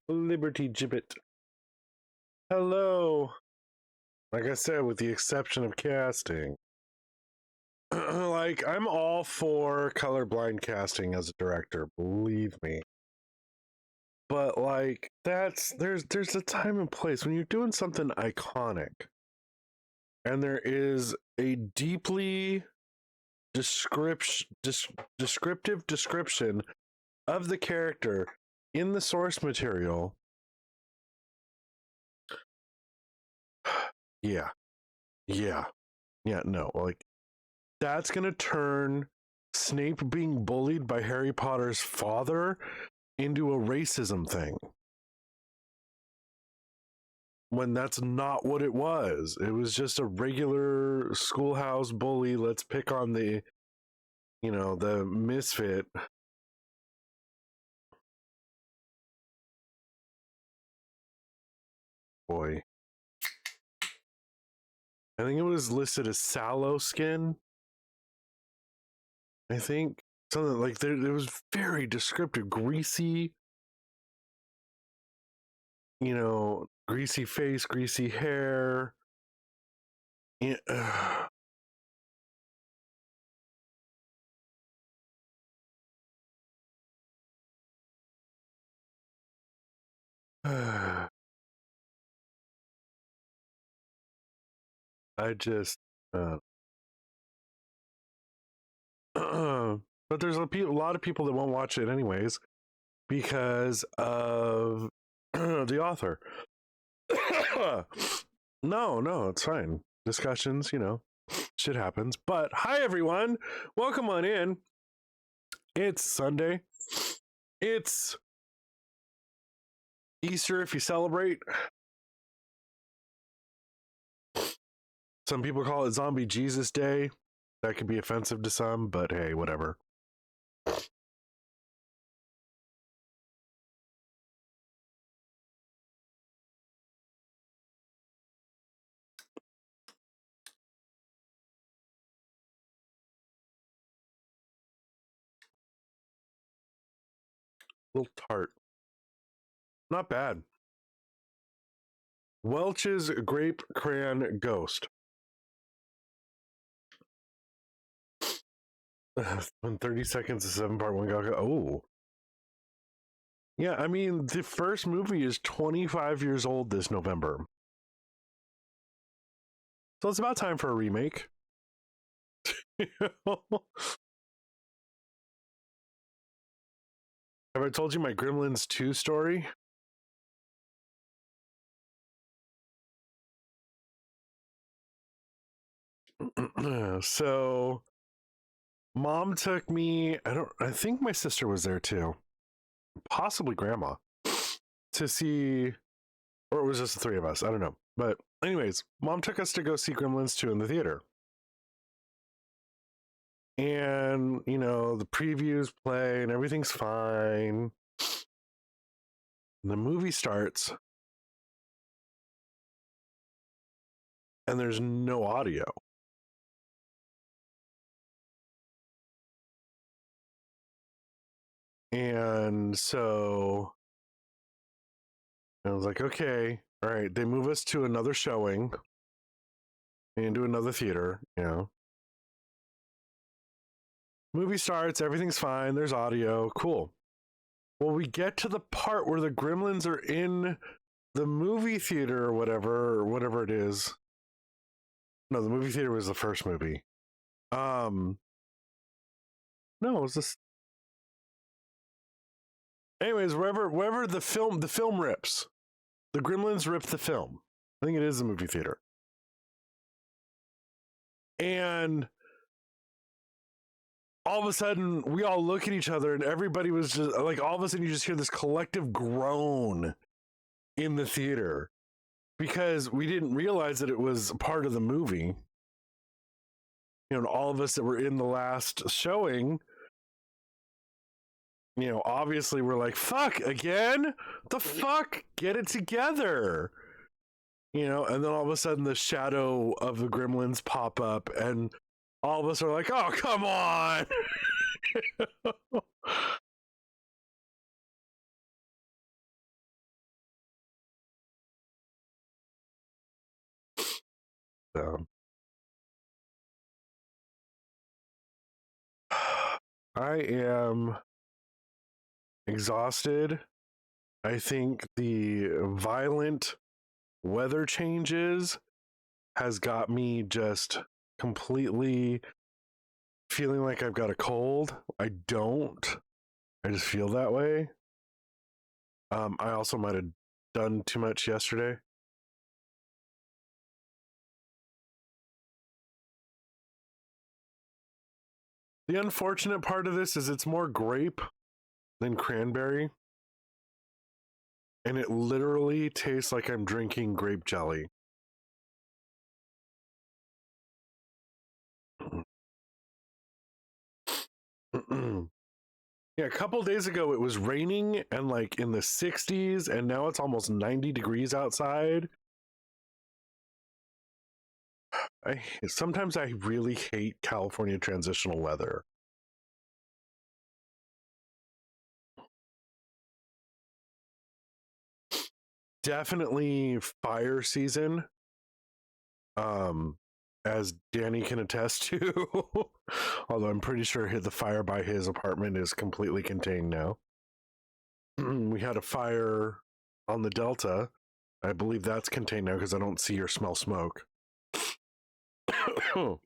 Liberty Gibbet. Hello. Like I said, with the exception of casting. Like, I'm all for colorblind casting as a director, believe me. But like, there's a time and place when you're doing something iconic and there is a deeply descriptive description of the character in the source material. Yeah. No, like, that's gonna turn Snape being bullied by Harry Potter's father into a racism thing. When that's not what it was. It was just a regular schoolhouse bully. Let's pick on the misfit. Boy. I think it was listed as sallow skin. I think something like there. It was very descriptive, greasy. Greasy face, greasy hair. Yeah. I just. But there's a lot of people that won't watch it anyways because of the author. No, it's fine. Discussions, shit happens. But hi, everyone. Welcome on in. It's Sunday. It's Easter if you celebrate. Some people call it Zombie Jesus Day. That could be offensive to some, but hey, whatever. Little tart. Not bad. Welch's Grape Crayon Ghost. In 30 seconds, a 7-part one. Oh. Yeah, I mean, the first movie is 25 years old this November. So it's about time for a remake. Have I told you my Gremlins 2 story? So mom took me, I think my sister was there too. Possibly grandma. To see, or it was just the three of us, I don't know. But anyways, mom took us to go see Gremlins 2 in the theater. And, the previews play and everything's fine. And the movie starts and there's no audio. And so I was like, okay, all right. They move us to another showing and to another theater, Movie starts, everything's fine, there's audio, cool. Well, we get to the part where the Gremlins are in the movie theater or whatever it is. No, the movie theater was the first movie. No, it was this. Anyways, wherever the film rips. The Gremlins rip the film. I think it is the movie theater. And all of a sudden, we all look at each other and everybody was just like, all of a sudden you just hear this collective groan. in the theater because we didn't realize that it was part of the movie. You know, all of us that were in the last showing, you know, obviously we're like, fuck, again? The fuck? Get it together. You know, and then all of a sudden the shadow of the gremlins pop up and all of us are like, oh, come on. So, I am exhausted. I think the violent weather changes has got me just completely feeling like I've got a cold. I don't. I just feel that way. I also might have done too much yesterday. The unfortunate part of this is it's more grape than cranberry. And it literally tastes like I'm drinking grape jelly. Yeah, a couple days ago it was raining and like in the 60s, and now it's almost 90 degrees outside. Sometimes I really hate California transitional weather. Definitely fire season. As Danny can attest to. Although I'm pretty sure the fire by his apartment is completely contained now. We had a fire on the Delta. I believe that's contained now because I don't see or smell smoke. So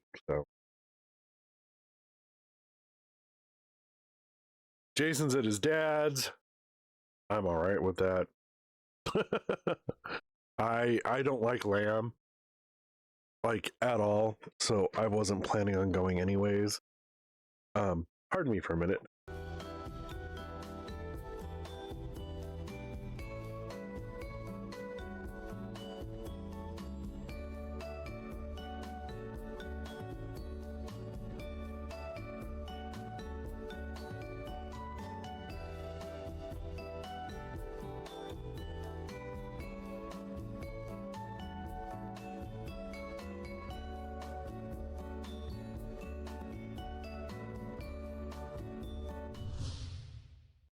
Jason's at his dad's. I'm all right with that. I don't like lamb, like at all, so I wasn't planning on going anyways. Pardon me for a minute.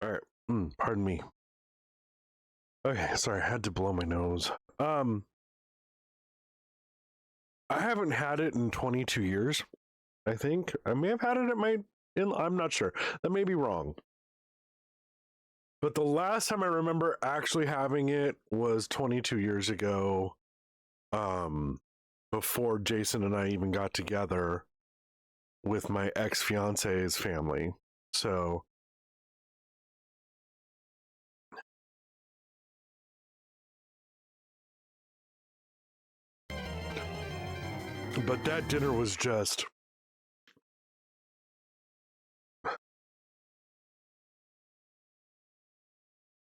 All right. Pardon me. Okay, sorry, I had to blow my nose. I haven't had it in 22 years. I think I may have had it at I'm not sure. That may be wrong. But the last time I remember actually having it was 22 years ago. Before Jason and I even got together with my ex-fiance's family. So but that dinner was just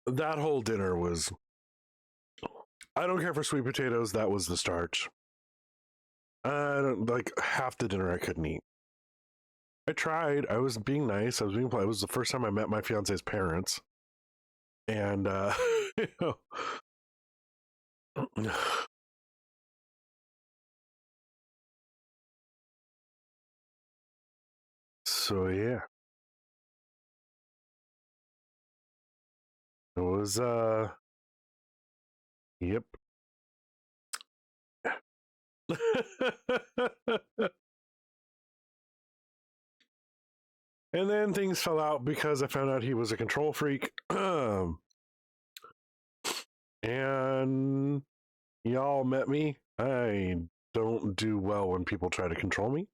that whole dinner was, I don't care for sweet potatoes, that was the starch. I don't like half the dinner I couldn't eat. I tried. I was being nice. I was being polite. It was the first time I met my fiance's parents. And you know, so yeah. It was yep. And then things fell out because I found out he was a control freak. And y'all met me. I don't do well when people try to control me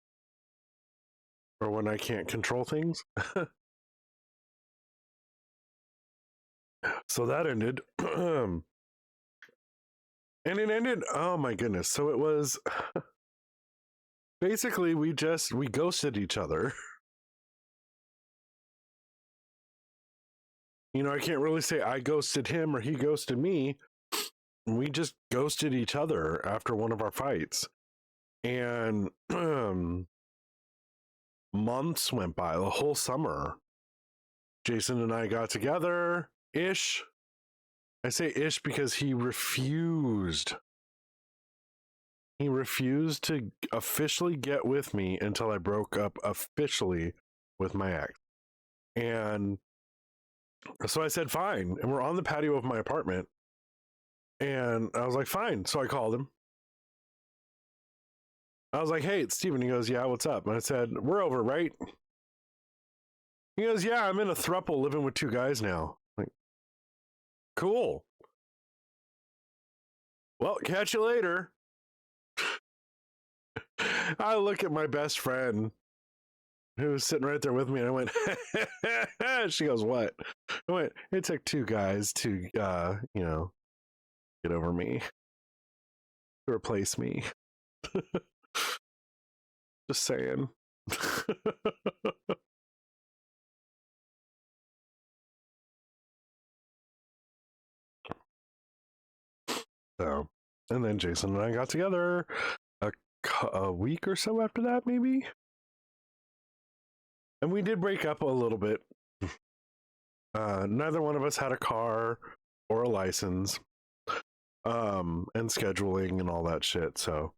or when I can't control things. So that ended. And it ended, oh my goodness. So it was basically we ghosted each other. You know, I can't really say I ghosted him or he ghosted me we just ghosted each other after one of our fights. And months went by, the whole summer. Jason and I got together ish. I say ish because he refused. He refused to officially get with me until I broke up officially with my ex. And so I said, fine. And we're on the patio of my apartment. And I was like, fine. So I called him. I was like, hey, it's Steven. He goes, yeah, what's up? And I said, we're over, right? He goes, yeah, I'm in a throuple living with two guys now. I'm like, cool. Well, catch you later. I look at my best friend who was sitting right there with me, and I went, she goes, what? I went, it took two guys to, get over me, to replace me. Just saying. So, and then Jason and I got together a week or so after that, maybe. And we did break up a little bit. Neither one of us had a car or a license, and scheduling and all that shit. So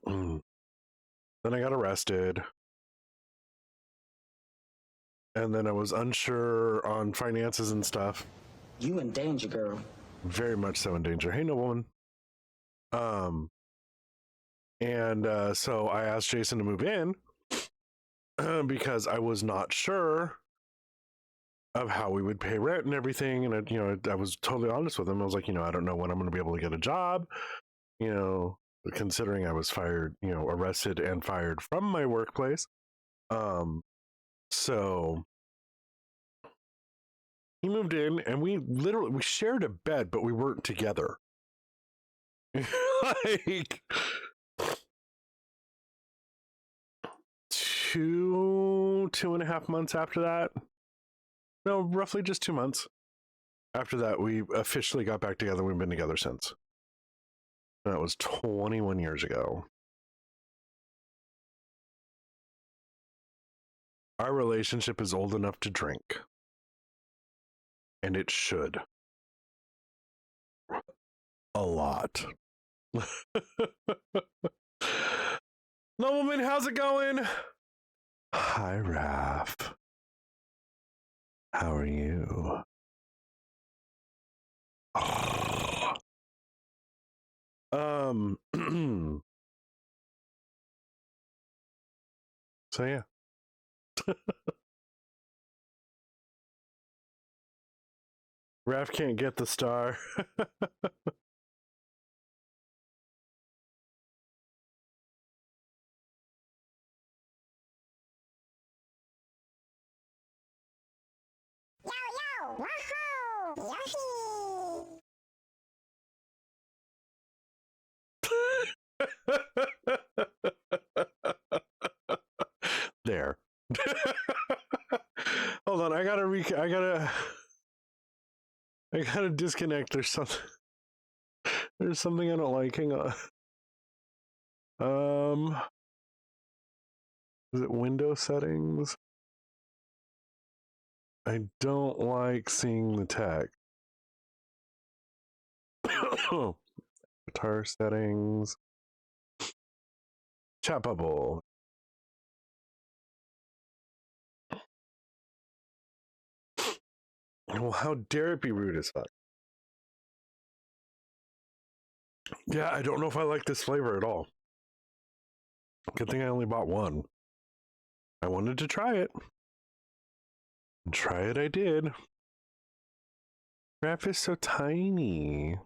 then I got arrested. And then I was unsure on finances and stuff. You in danger, girl. Very much so in danger. Hey, no woman. So I asked Jason to move in because I was not sure of how we would pay rent and everything. And I was totally honest with him. I was like, I don't know when I'm going to be able to get a job. Considering I was fired, arrested and fired from my workplace. So he moved in, and we shared a bed, but we weren't together. Like 2.5 months after that. No, roughly just 2 months after that, we officially got back together. We've been together since. That was 21 years ago. Our relationship is old enough to drink. And it should. A lot. Nobleman, how's it going? Hi, Raph. How are you? So yeah. Raph can't get the star. Yo, woohoo! There. Hold on, I gotta disconnect. There's something I don't like. Hang on. Is it window settings? I don't like seeing the text. Guitar settings. Chat bubble. Well, how dare it be rude as fuck? Yeah, I don't know if I like this flavor at all. Good thing I only bought one. I wanted to try it. And try it I did. Raph is so tiny.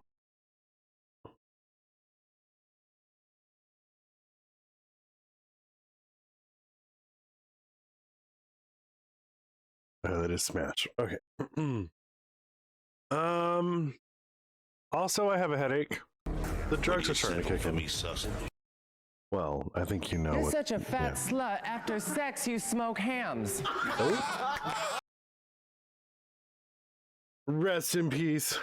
That is Smash. Okay. Also, I have a headache. The drugs are starting to kick in. Well, I think you know. You're such a fat slut. After sex, you smoke hams. Oh. Rest in peace.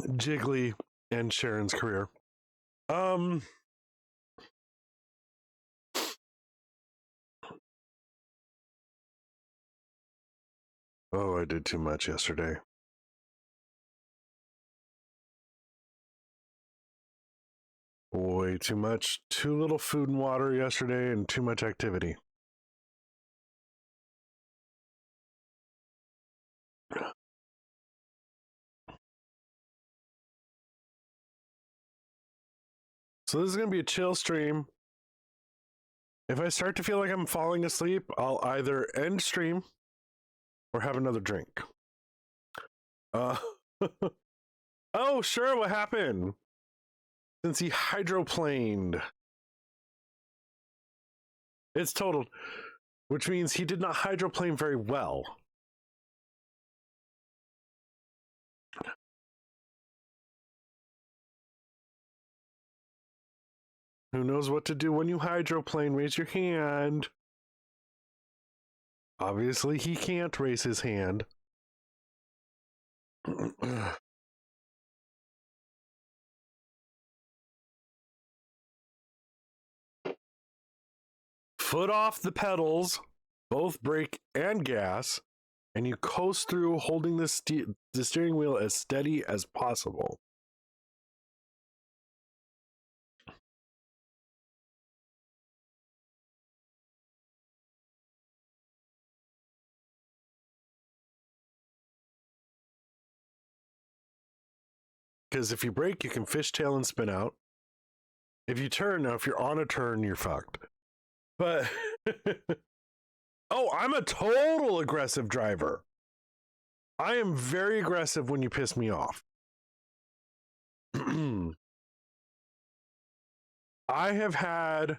Jiggly and Sharon's career. Oh, I did too much yesterday. Way too much. Too little food and water yesterday and too much activity. So this is going to be a chill stream. If I start to feel like I'm falling asleep, I'll either end stream or have another drink. Oh, sure, what happened? Since he hydroplaned. It's totaled, which means he did not hydroplane very well. Who knows what to do when you hydroplane? Raise your hand. Obviously, he can't raise his hand. Foot off the pedals, both brake and gas, and you coast through holding the steering wheel as steady as possible. Because if you brake, you can fishtail and spin out. If you turn, now if you're on a turn, you're fucked. But, oh, I'm a total aggressive driver. I am very aggressive when you piss me off. I have had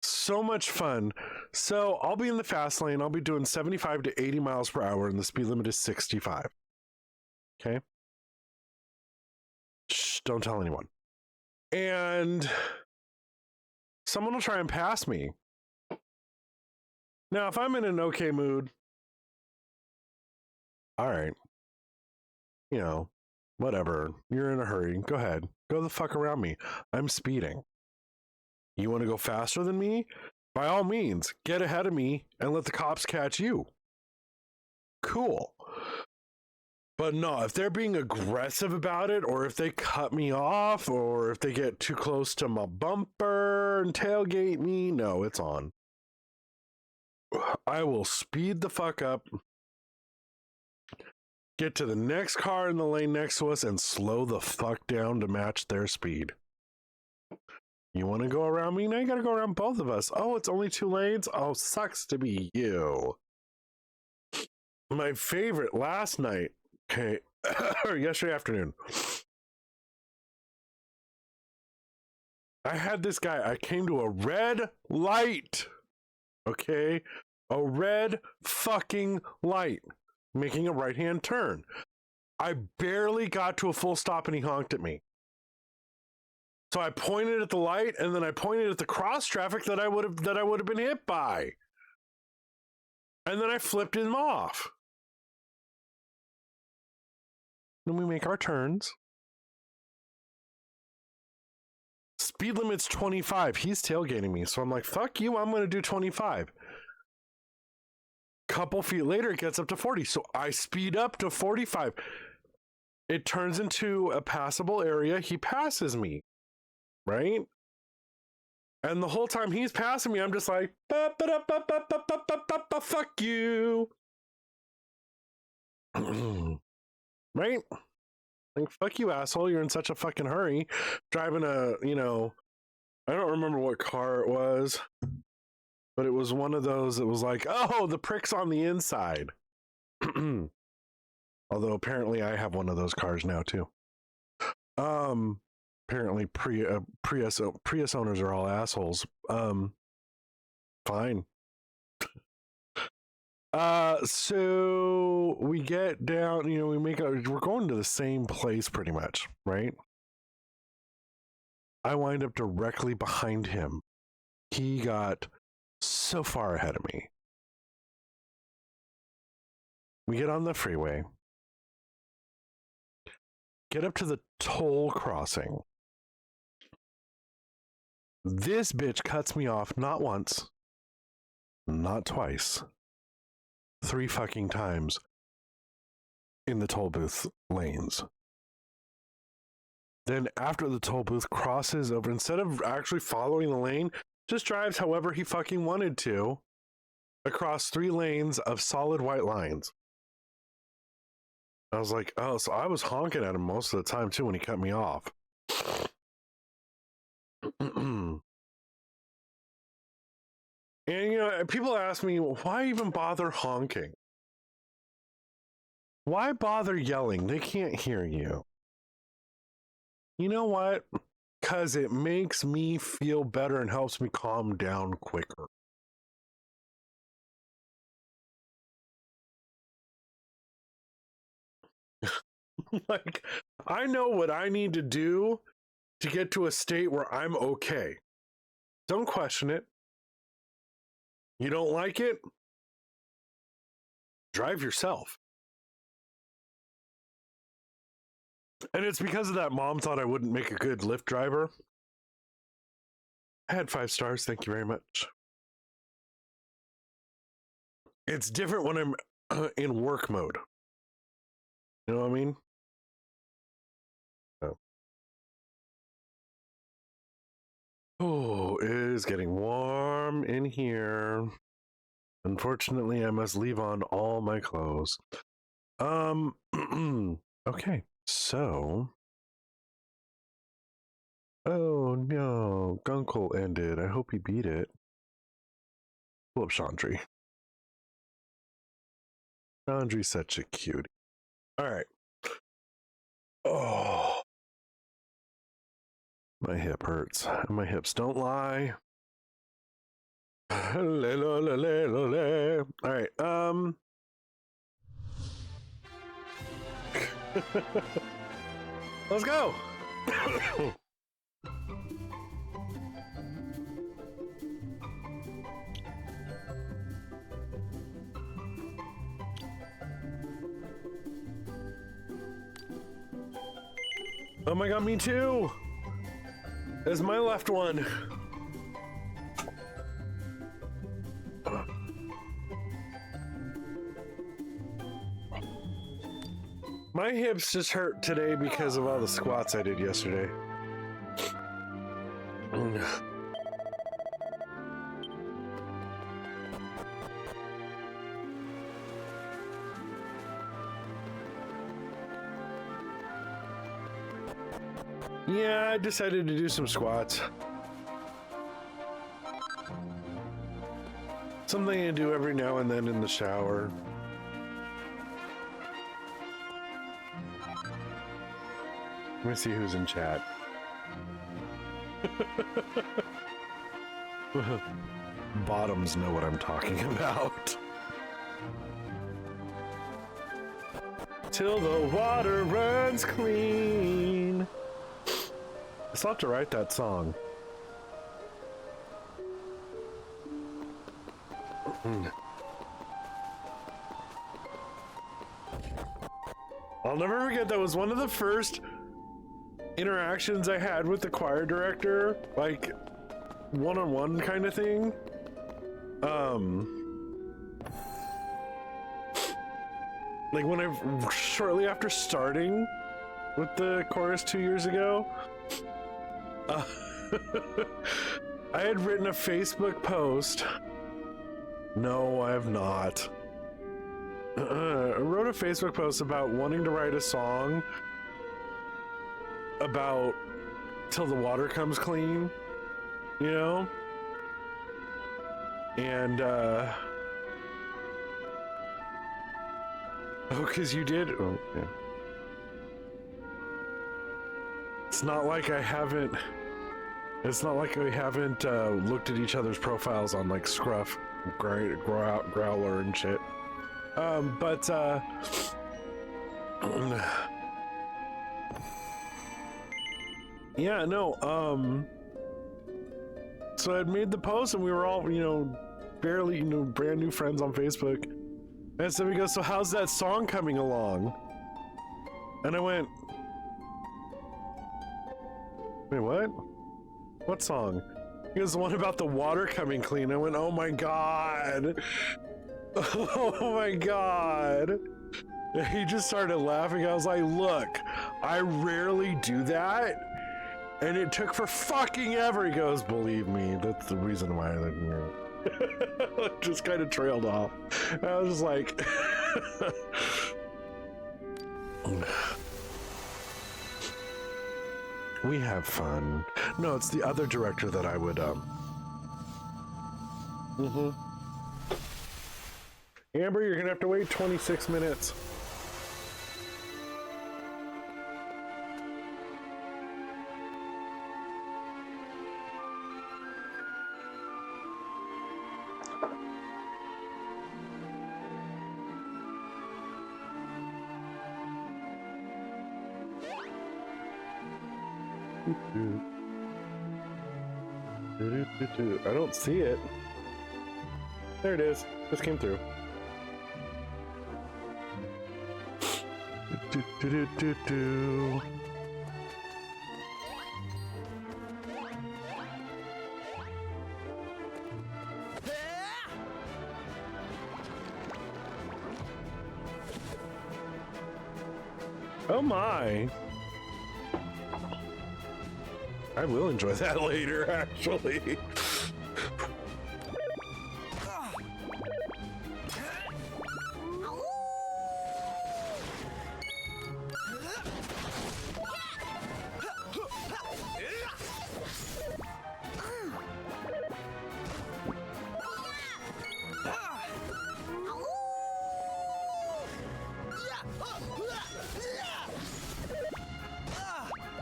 so much fun. So I'll be in the fast lane. I'll be doing 75 to 80 miles per hour, and the speed limit is 65. Okay. Shh, don't tell anyone. And someone will try and pass me. Now, if I'm in an okay mood, all right, you know, whatever. You're in a hurry. Go ahead. Go the fuck around me. I'm speeding. You want to go faster than me? By all means, get ahead of me and let the cops catch you. Cool. But no, if they're being aggressive about it, or if they cut me off, or if they get too close to my bumper and tailgate me, no, it's on. I will speed the fuck up, get to the next car in the lane next to us, and slow the fuck down to match their speed. You want to go around me? Now you got to go around both of us. Oh, it's only 2 lanes? Oh, sucks to be you. My favorite last night, okay, or yesterday afternoon, I had this guy. I came to a red light, okay? A red fucking light, making a right-hand turn. I barely got to a full stop and he honked at me. So I pointed at the light and then I pointed at the cross traffic that I would have been hit by. And then I flipped him off. Then we make our turns. Speed limit's 25. He's tailgating me. So I'm like, fuck you, I'm going to do 25. Couple feet later, it gets up to 40. So I speed up to 45. It turns into a passable area. He passes me. Right? And the whole time he's passing me, I'm just like, fuck you. Right? Like, fuck you, asshole. You're in such a fucking hurry. Driving a, I don't remember what car it was, but it was one of those that was like, oh, the prick's on the inside. Although apparently I have one of those cars now too. Apparently Prius owners are all assholes. Fine. So we get down, we're going to the same place pretty much, right? I wind up directly behind him. He got so far ahead of me. We get on the freeway. get up to the toll crossing. This bitch cuts me off not once, not twice, 3 fucking times in the toll booth lanes. Then after the toll booth crosses over, instead of actually following the lane, just drives however he fucking wanted to across 3 lanes of solid white lines. I was like, oh, so I was honking at him most of the time too when he cut me off. And you know, people ask me, why even bother honking? Why bother yelling? They can't hear you. You know what? Because it makes me feel better and helps me calm down quicker. Like, I know what I need to do to get to a state where I'm okay. Don't question it. You don't like it? Drive yourself. And it's because of that mom thought I wouldn't make a good Lyft driver. I had 5 stars. Thank you very much. It's different when I'm in work mode. You know what I mean? Oh, it is getting warm in here. Unfortunately, I must leave on all my clothes. Okay, so. Oh no, Gunkle ended. I hope he beat it. Pull up Chandri. Chandri's such a cutie. All right. Oh. My hip hurts. My hips don't lie. All right. Let's go. Oh my god, me too. There's my left one. My hips just hurt today because of all the squats I did yesterday. Yeah, I decided to do some squats. Something I do every now and then in the shower. Let me see who's in chat. Bottoms know what I'm talking about. Till the water runs clean. I still have to write that song. I'll never forget, that was one of the first interactions I had with the choir director, like one-on-one kind of thing. Like when shortly after starting with the chorus 2 years ago, I had written a Facebook post. No, I have not. I wrote a Facebook post about wanting to write a song about till the water comes clean, you know? And, oh, because you did? Oh, yeah. It's not like I haven't... It's not like we haven't looked at each other's profiles on, like, Scruff, Growler, and shit. Yeah, no, so I'd made the post and we were all, you know, barely, you know, brand new friends on Facebook. And so we go, so how's that song coming along? And I went, Wait, what? What song? He goes, the one about the water coming clean. I went, oh my god. Oh my god. He just started laughing. I was like, look, I rarely do that. And it took for fucking ever. He goes, believe me, that's the reason why I didn't know. Just kind of trailed off. I was just like, we have fun. No, it's the other director that I would, Amber, you're gonna have to wait 26 minutes. I don't see it. There it is. Just came through. Oh my. I will enjoy that later, actually.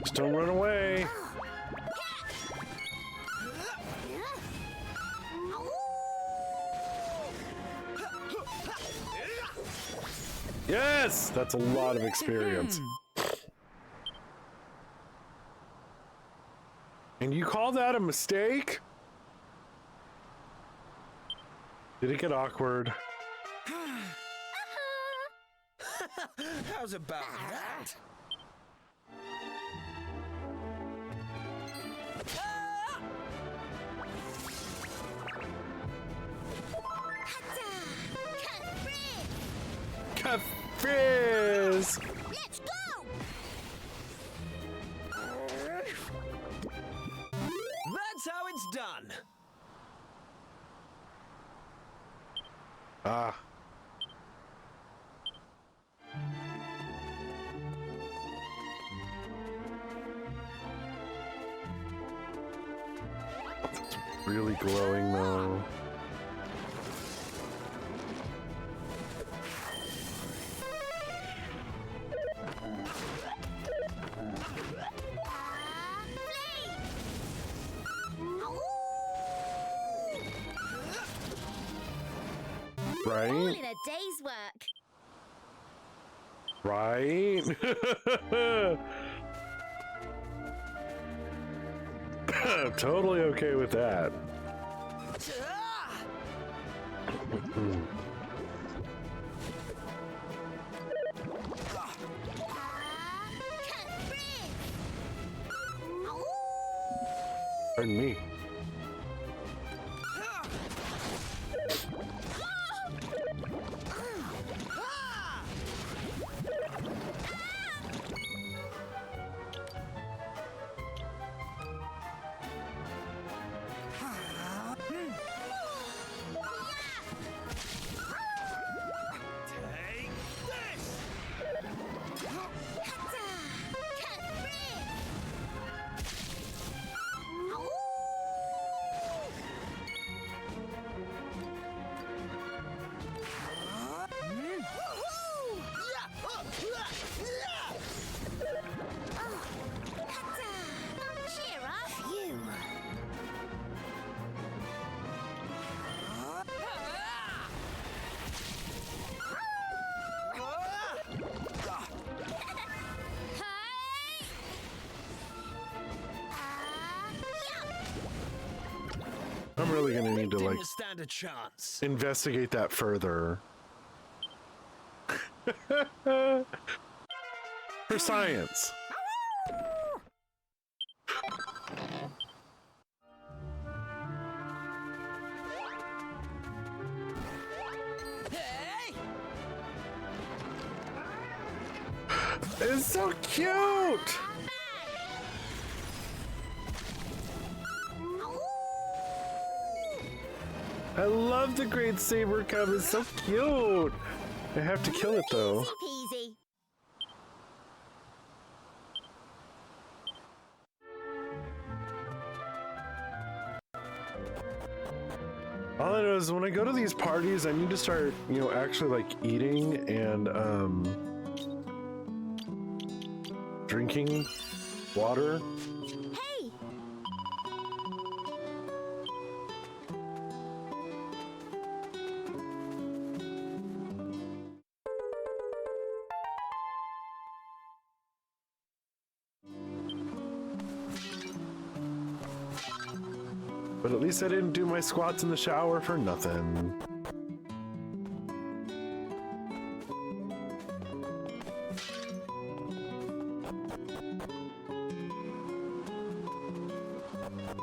Just don't run away. Yes, that's a lot of experience. And you call that a mistake? Did it get awkward? How's about that? Fizz! Let's go! That's how it's done. Ah. It's really glowing though. Right? All in a day's work. Right? Totally okay with that. Pardon me. I'm really gonna need to like Didn't stand a chance. investigate that further. For science. It's so cute! I love the Great Saber Cub. It's so cute. I have to kill it though. Easy peasy. All I know is when I go to these parties, I need to start, you know, actually like eating and drinking water. Hey! But at least I didn't do my squats in the shower for nothing.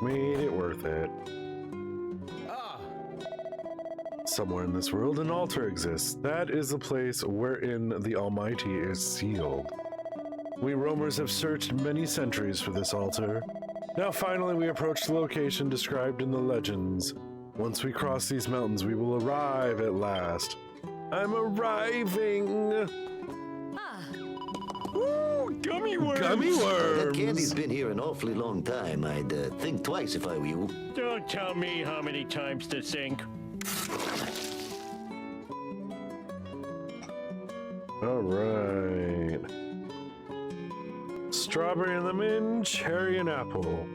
Made it worth it. Ah, Somewhere in this world, an altar exists. That is the place wherein the Almighty is sealed. We roamers have searched many centuries for this altar. Now finally we approach the location described in the legends. Once we cross these mountains, we will arrive at last. I'm arriving! ooh, gummy worms. Gummy That worms! candy's been here an awfully long time. I'd think twice if I were you. Don't tell me how many times to think. All right. Strawberry and lemon, cherry and apple.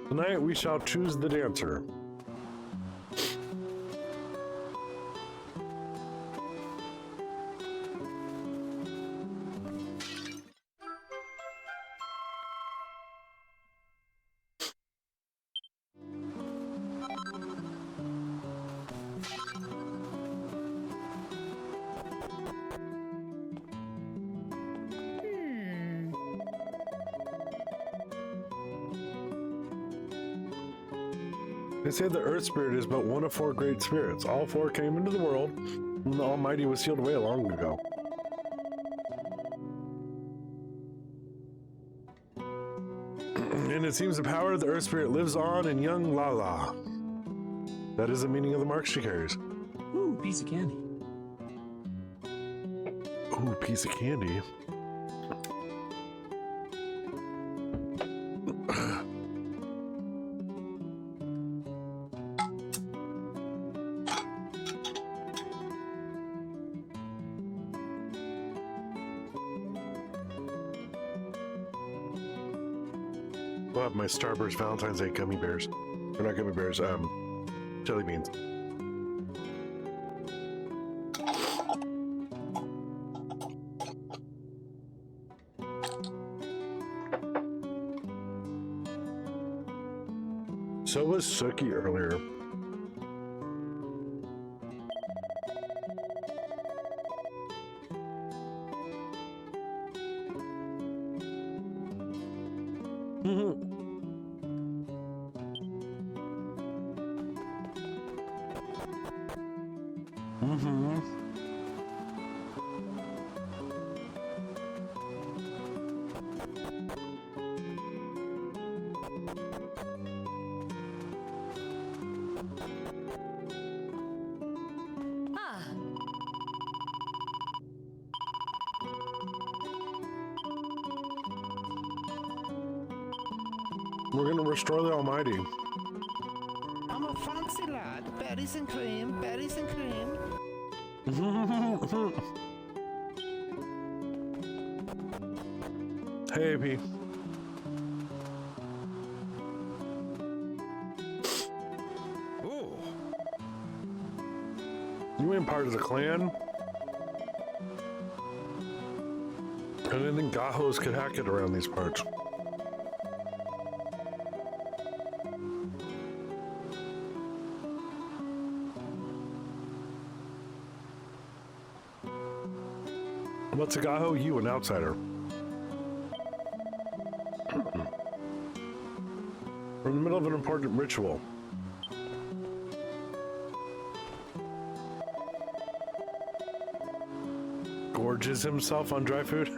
Tonight we shall choose the dancer. They say the Earth Spirit is but one of four great spirits. All four came into the world when the Almighty was sealed away long ago. And it seems the power of the Earth Spirit lives on in young Lala. That is the meaning of the mark she carries. Ooh, piece of candy. Ooh, piece of candy. We'll have my Starburst Valentine's Day gummy bears. Or not gummy bears, jelly beans. So was Sookie earlier. We're gonna restore the Almighty. I'm a fancy lad. Berries and cream, berries and cream. Hey, P. Ooh, You ain't part of the clan. I didn't think Gahos could hack it around these parts. What's a Gaho? You, an outsider. We're in the middle of an important ritual. Gorges himself on dry food.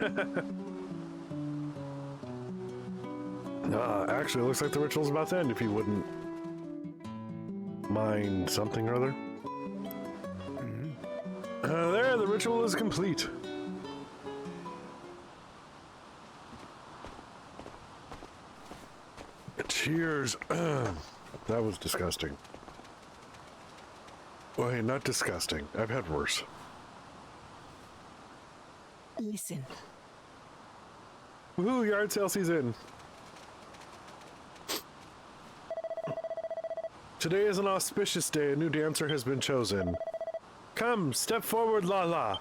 Actually, it looks like the ritual's about to end if you wouldn't mind something or other. There, the ritual is complete. Cheers. That was disgusting. Wait, not disgusting. I've had worse. Listen. Woohoo, yard sale season. Today is an auspicious day. A new dancer has been chosen. Come, step forward, Lala.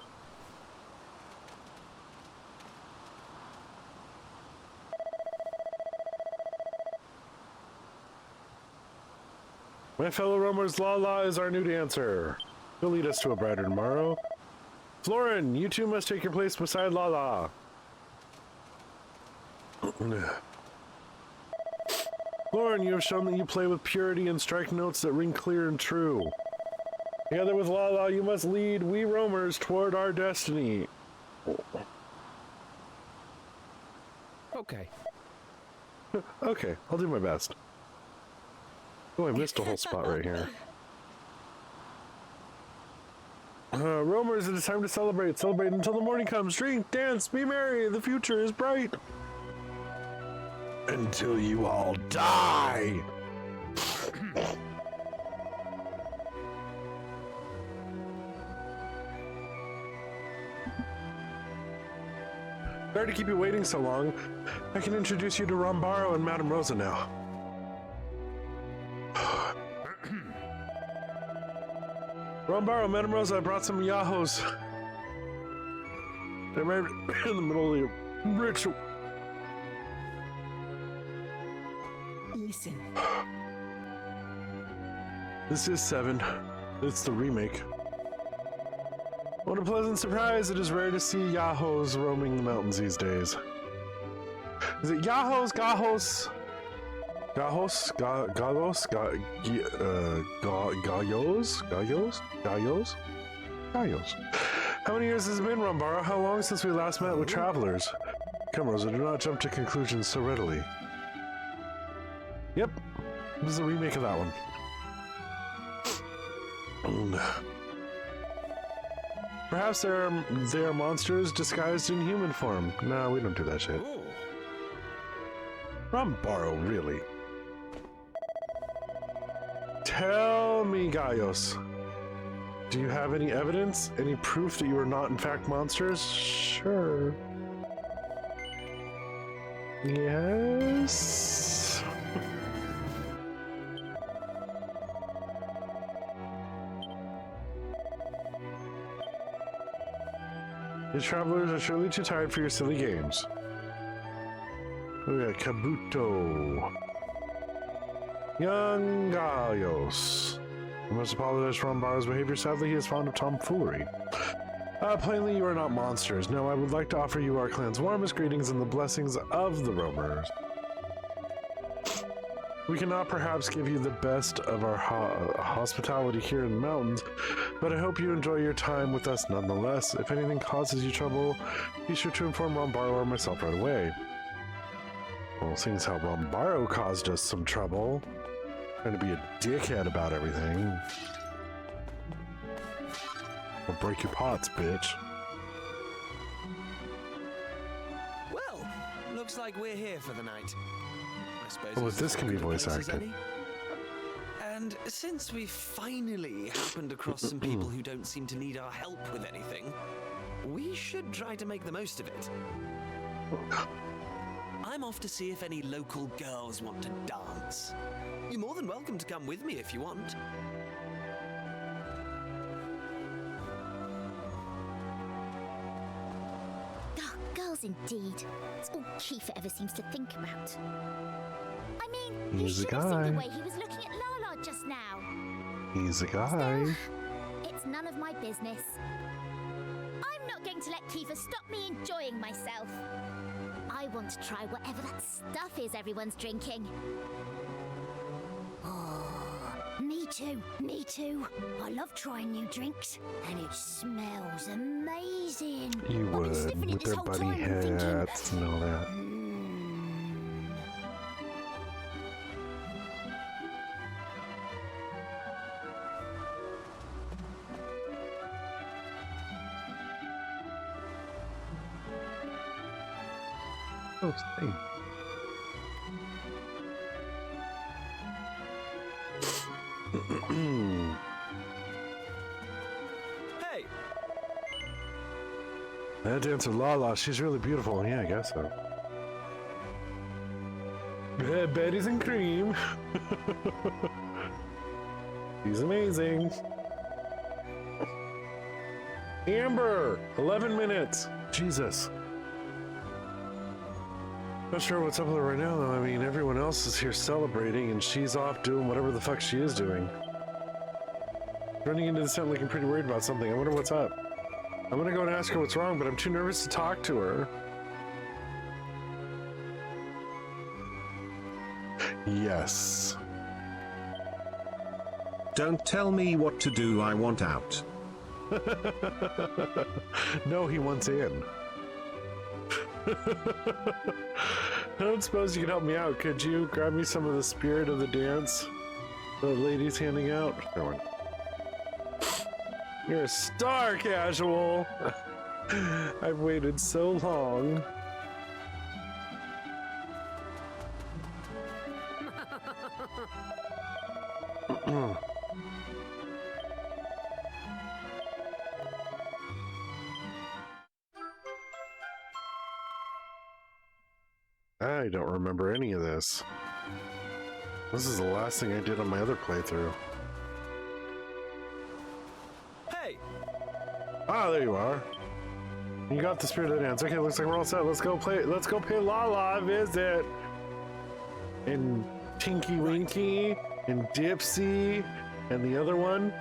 My fellow roamers, Lala is our new dancer. He'll lead us to a brighter tomorrow. Florin, you two must take your place beside Lala. Florin, you have shown that you play with purity and strike notes that ring clear and true. Together with Lala, you must lead we roamers toward our destiny. Okay. Okay, I'll do my best. Oh, I missed a whole spot right here. Roamers, it is time to celebrate. Celebrate until the morning comes. Drink, dance, be merry. The future is bright. Until you all die. Sorry to keep you waiting so long. I can introduce you to Rombaro and Madame Rosa now. Rombaro, Madame Rosa, I brought some Yahos. They're right in the middle of the ritual. Listen. This is VII. It's the remake. What a pleasant surprise. It is rare to see Yahos roaming the mountains these days. Is it Yahos? Gahos? Gajos? Gayos? Gayos? Gayos? How many years has it been, Rombaro? How long since we last met with travelers? Come, Rosa, do not jump to conclusions so readily. Yep, this is a remake of that one. Perhaps they are monsters disguised in human form. No, we don't do that shit. Ooh. Rombaro, really? Tell me, Gaios. Do you have any evidence? Any proof that you are not in fact monsters? Sure. Yes. The travelers are surely too tired for your silly games. We got Kabuto. Young Gaios. I must apologize for Rombaro's behavior. Sadly, he is fond of tomfoolery. Plainly, you are not monsters. No, I would like to offer you our clan's warmest greetings and the blessings of the roamers. We cannot perhaps give you the best of our hospitality here in the mountains, but I hope you enjoy your time with us nonetheless. If anything causes you trouble, be sure to inform Rombaro or myself right away. Well, seeing as how Rombaro caused us some trouble, trying to be a dickhead about everything. I'll break your pots, bitch. Well, looks like we're here for the night. I suppose. Oh, this can be voice acted. And since we finally happened across some people who don't seem to need our help with anything, we should try to make the most of it. I'm off to see if any local girls want to dance. You're more than welcome to come with me if you want. Oh, girls indeed. It's all Kiefer ever seems to think about. I mean, you He's a should have seen guy. the way he was looking at Lala just now. He's a guy. It's none of my business. I'm not going to let Kiefer stop me enjoying myself. I want to try whatever that stuff is everyone's drinking. Me too, me too. I love trying new drinks, and it smells amazing. You I've been would, sniffing it with this their whole bunny time and thinking, hats and all that. Oh, Sting. Hey, That dancer Lala, she's really beautiful. Yeah, I guess so. Betty's and cream. She's amazing. Amber, 11 minutes. Jesus. Not sure what's up with her right now, though. I mean, everyone else is here celebrating, and she's off doing whatever the fuck she is doing. Running into the tent looking pretty worried about something. I wonder what's up. I'm gonna go and ask her what's wrong, but I'm too nervous to talk to her. Yes. Don't tell me what to do, I want out. No, he wants in. I don't suppose you could help me out, could you? Grab me some of the spirit of the dance the lady's handing out. There one. You're a star, Casual. I've waited so long. I don't remember any of this. This is the last thing I did on my other playthrough. hey, Ah, there you are. You got the spirit of the dance. Okay, looks like we're all set. Let's go pay Lala a visit. And Tinky Winky and Dipsy and the other one.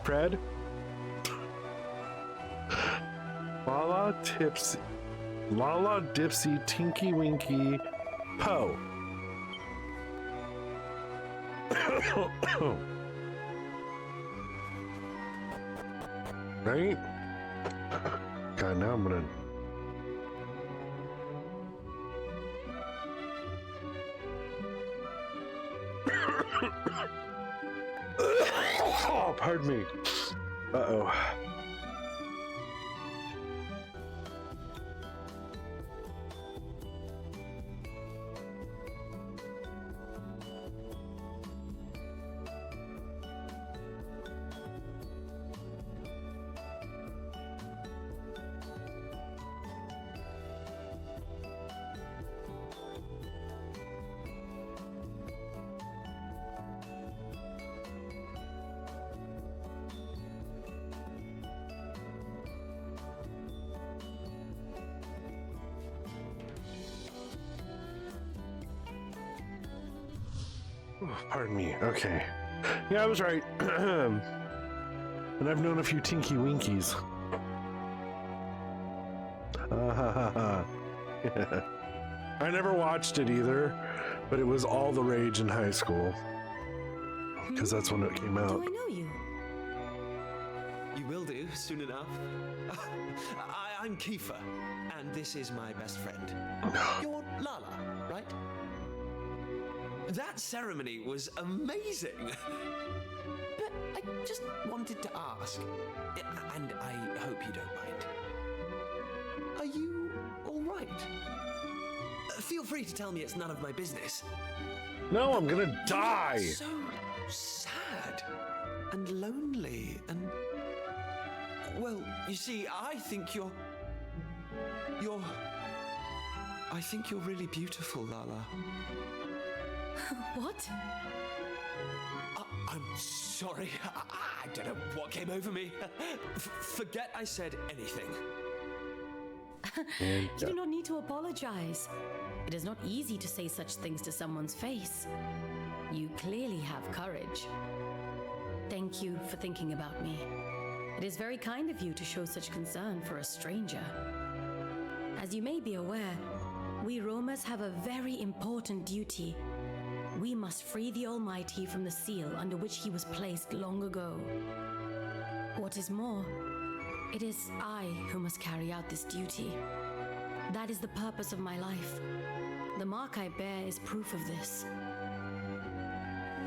Fred? Lala, Dipsy, Tinky Winky, Poe. Right? God, now I'm gonna... Oh, pardon me. Uh-oh. Pardon me. Okay. Yeah, I was right. And I've known a few Tinky Winkies. I never watched it either, but it was all the rage in high school. Because that's when it came out. Do I know you? you will do soon enough. I'm Kiefer, and this is my best friend. You're Lala, right? That ceremony was amazing. But I just wanted to ask, and I hope you don't mind. Are you all right? Feel free to tell me it's none of my business. No, I'm gonna die. You're so sad and lonely and... Well, you see, I think you're really beautiful, Lala. What? I'm sorry. I don't know what came over me. Forget I said anything. You do not need to apologize. It is not easy to say such things to someone's face. You clearly have courage. Thank you for thinking about me. It is very kind of you to show such concern for a stranger. As you may be aware, We Romas have a very important duty. We must free the Almighty from the seal under which he was placed long ago. What is more, it is I who must carry out this duty. That is the purpose of my life. The mark I bear is proof of this.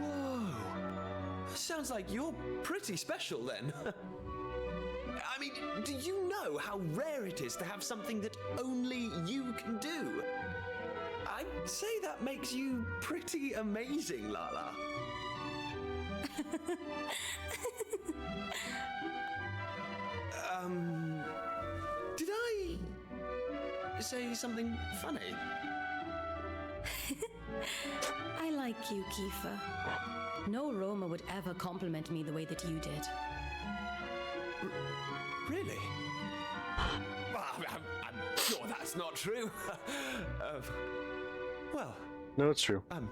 Whoa. Sounds like you're pretty special then. I mean, do you know how rare it is to have something that only you can do? I'd say that makes you pretty amazing, Lala. Did I say something funny? I like you, Kiefer. No Roma would ever compliment me the way that you did. Really? I'm sure that's not true. Well, No, it's true. I'm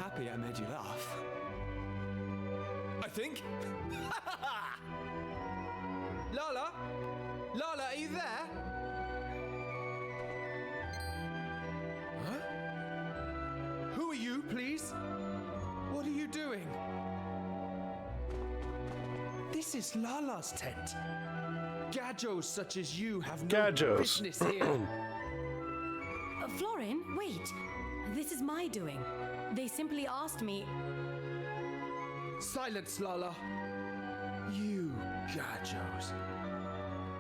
happy I made you laugh. I think. Lala? Lala, are you there? Huh? Who are you, please? What are you doing? This is Lala's tent. Gadjos such as you have no Gadjos. business here. Florin, wait. This is my doing. They simply asked me. Silence, Lala. You, Gadjos.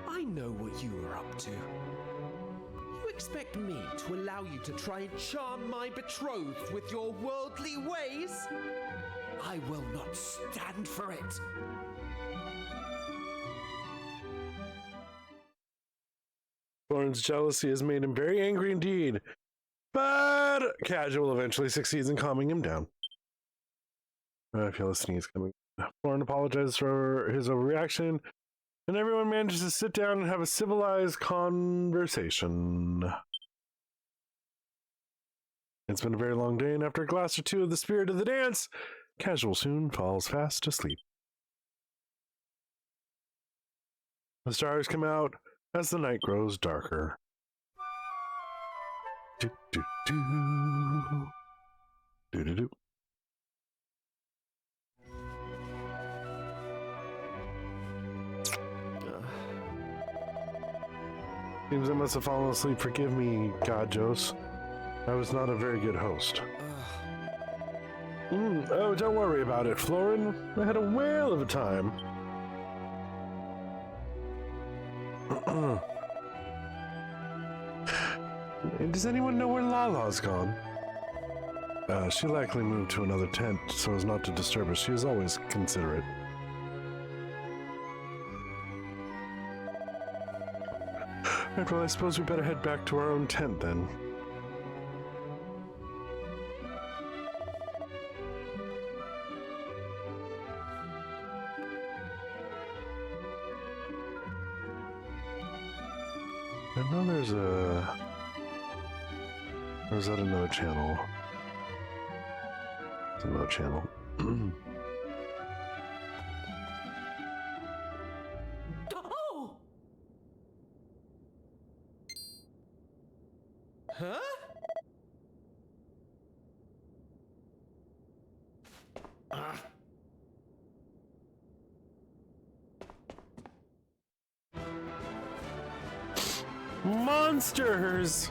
I know what you are up to. You expect me to allow you to try and charm my betrothed with your worldly ways? I will not stand for it. Florin's jealousy has made him very angry indeed, but Casual eventually succeeds in calming him down. I feel a sneeze coming. Florin apologizes for his overreaction, and everyone manages to sit down and have a civilized conversation. It's been a very long day, and after a glass or two of the spirit of the dance, Casual soon falls fast asleep. The stars come out as the night grows darker. Do, do, do. Do, do, do. Seems I must have fallen asleep. Forgive me, Gadjos. I was not a very good host. Oh, don't worry about it, Florin. I had a whale of a time. Does anyone know where Lala's gone? She likely moved to another tent so as not to disturb us. She is always considerate. Right, well, I suppose we better head back to our own tent then. I know there's a... Or is that another channel? It's another channel. Oh! Huh? Monsters!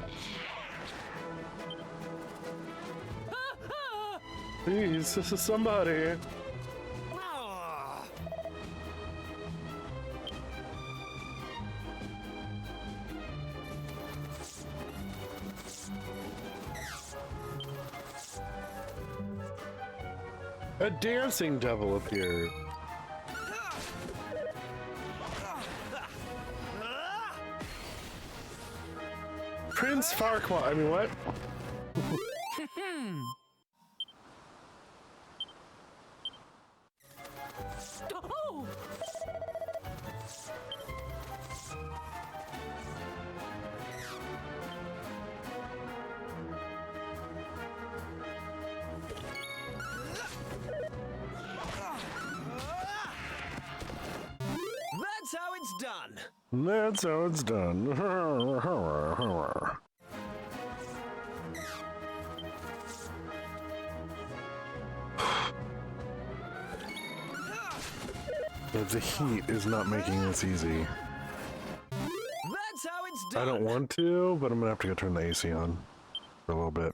Please, this is somebody. A dancing devil appeared. Prince Farquaad. I mean, what? Oh! That's how it's done. That's how it's done. But the heat is not making this easy. That's how it's done. I don't want to, but I'm gonna have to go turn the AC on for a little bit.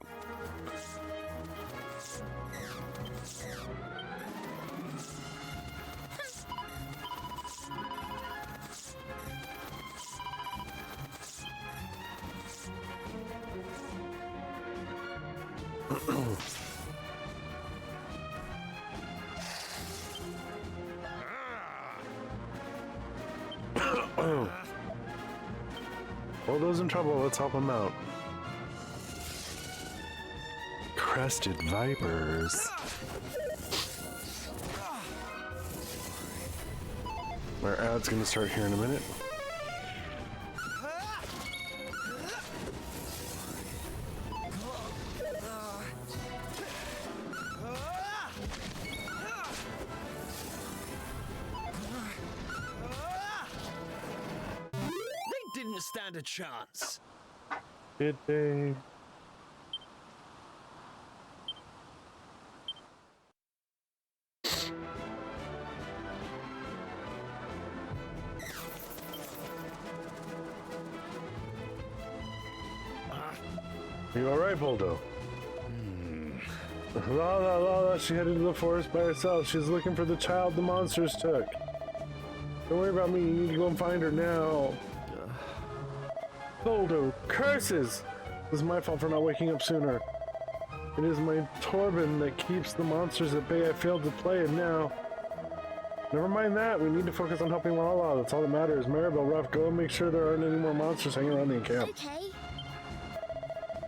Well, those in trouble, let's help them out. Crested vipers. Our ad's gonna start here in a minute. They didn't stand a chance. Did they? You alright, Boldo? La la la la, she headed to the forest by herself. She's looking for the child the monsters took. Don't worry about me, you need to go and find her now. Boldo, curses! This is my fault for not waking up sooner. It is my Torben that keeps the monsters at bay. I failed to play it now. Never mind that, we need to focus on helping Lala. That's all that matters. Maribel, Ruff, go and make sure there aren't any more monsters hanging around the camp. Okay.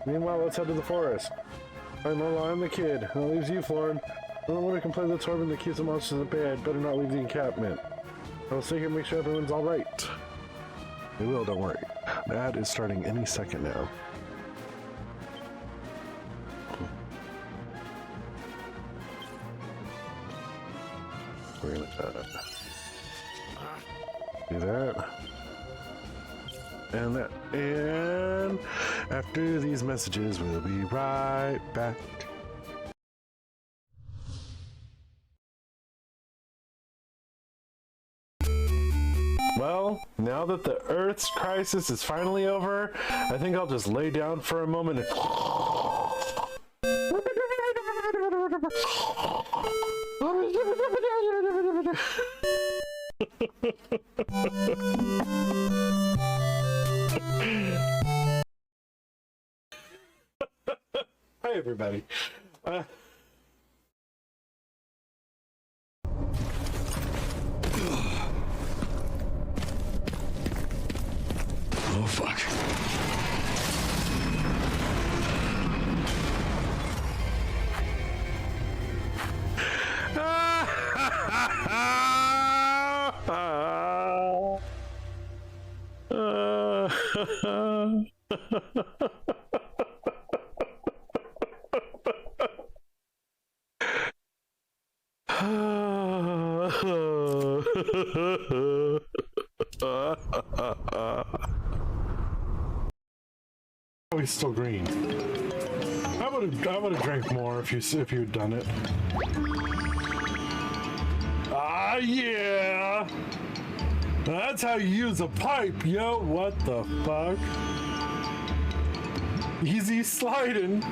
Meanwhile, let's head to the forest. I'm Lola, I'm the kid. That leaves you, Florin. I don't want to complain the Torben that keeps the monsters at bay. I'd better not leave the encampment. I'll stay here and make sure everyone's alright. We will, don't worry. That is starting any second now. We're gonna do that. And that. And after these messages, we'll be right back. Well, now that the Earth's crisis is finally over, I think I'll just lay down for a moment and... Hi, everybody. Oh, fuck. Oh, he's still green. I would have drank more if you'd done it. Ah, yeah. That's how you use a pipe, yo. What the fuck? Easy sliding.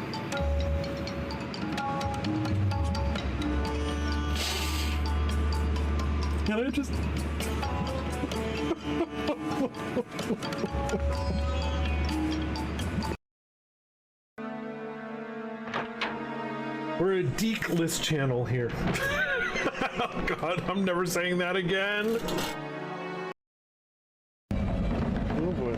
Can I just... We're a deek-less channel here. Oh god, I'm never saying that again. Oh boy.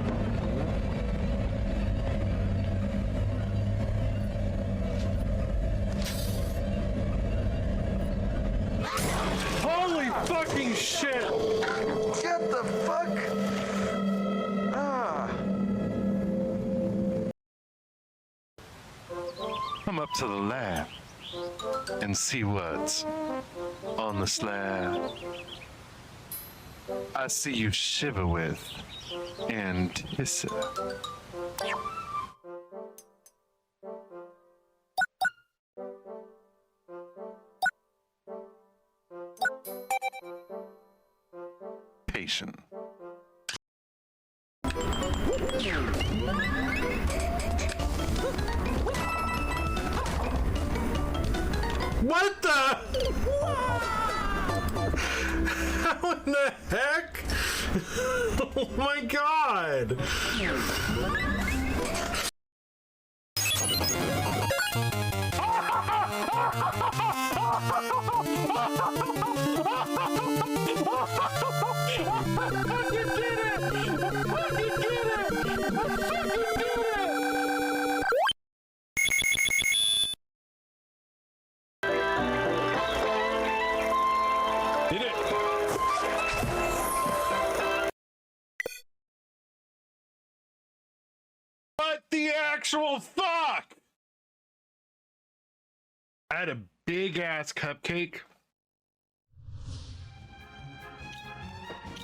Holy fucking shit! Get the fuck? Ah. Come up to the lab and see what's on the slab. I see you shiver with and hiss it. station. What the? How in the heck? Oh my god! Did it? What the actual fuck? I had a big ass cupcake.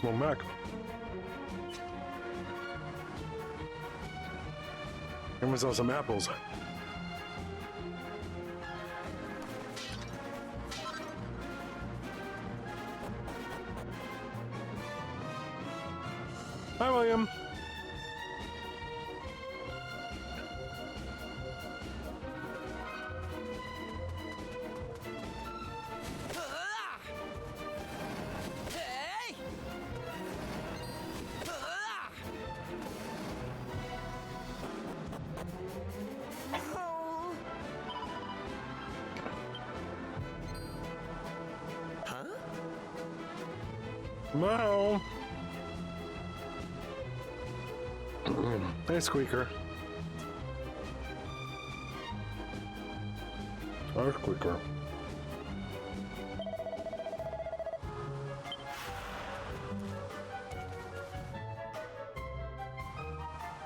Well, Mac. Give myself some apples. Hi, William. No. Hey, Squeaker. Our Squeaker.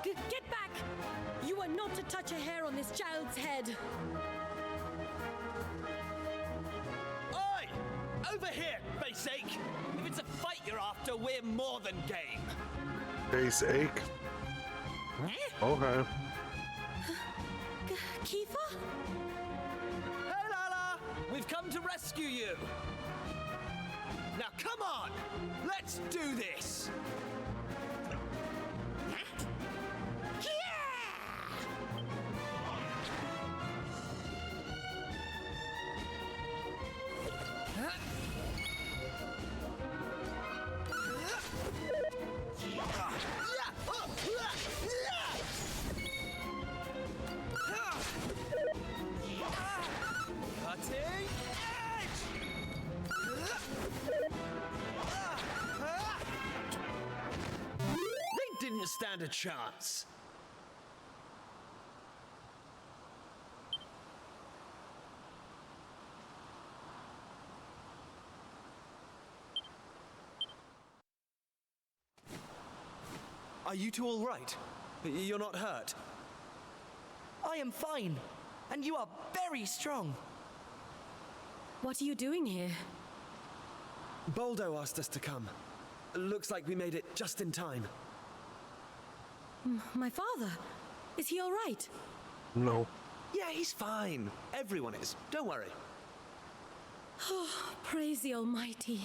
Get back! You are not to touch a hair on this child's head. Oi! Over here, face ache! If it's a fight you're after, we're more than game. Face ache? Okay. Kiefer? Hey, Lala! We've come to rescue you! Now, come on! Let's do this! Cutting edge! They didn't stand a chance. Are you two all right? You're not hurt? I am fine, and you are very strong. What are you doing here? Boldo asked us to come. Looks like we made it just in time. My father? Is he all right? No. Yeah, he's fine. Everyone is. Don't worry. Oh, praise the Almighty.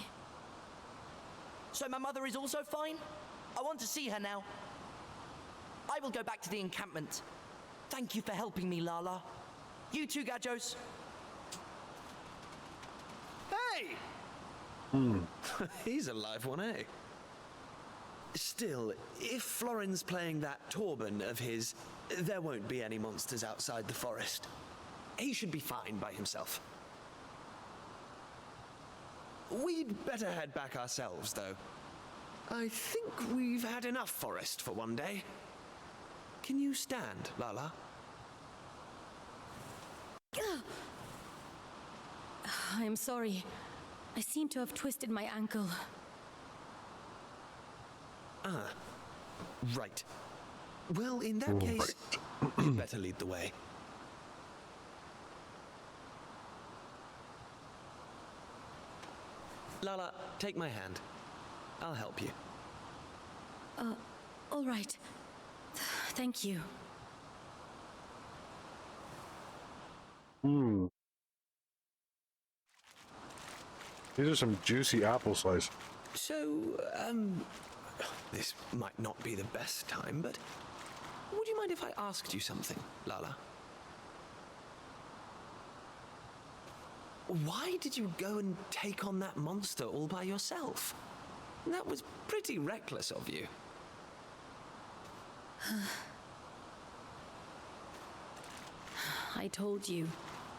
So my mother is also fine? I want to see her now. I will go back to the encampment. Thank you for helping me, Lala. You too, Gajos. Hey! He's a live one, eh? Still, if Florin's playing that Torben of his, there won't be any monsters outside the forest. He should be fine by himself. We'd better head back ourselves, though. I think we've had enough forest for one day. Can you stand, Lala? I'm sorry. I seem to have twisted my ankle. Ah, right. Well, in that case, you'd better lead the way. Lala, take my hand. I'll help you. All right. Thank you. These are some juicy apple slices. So, this might not be the best time, but would you mind if I asked you something, Lala? Why did you go and take on that monster all by yourself? That was pretty reckless of you. I told you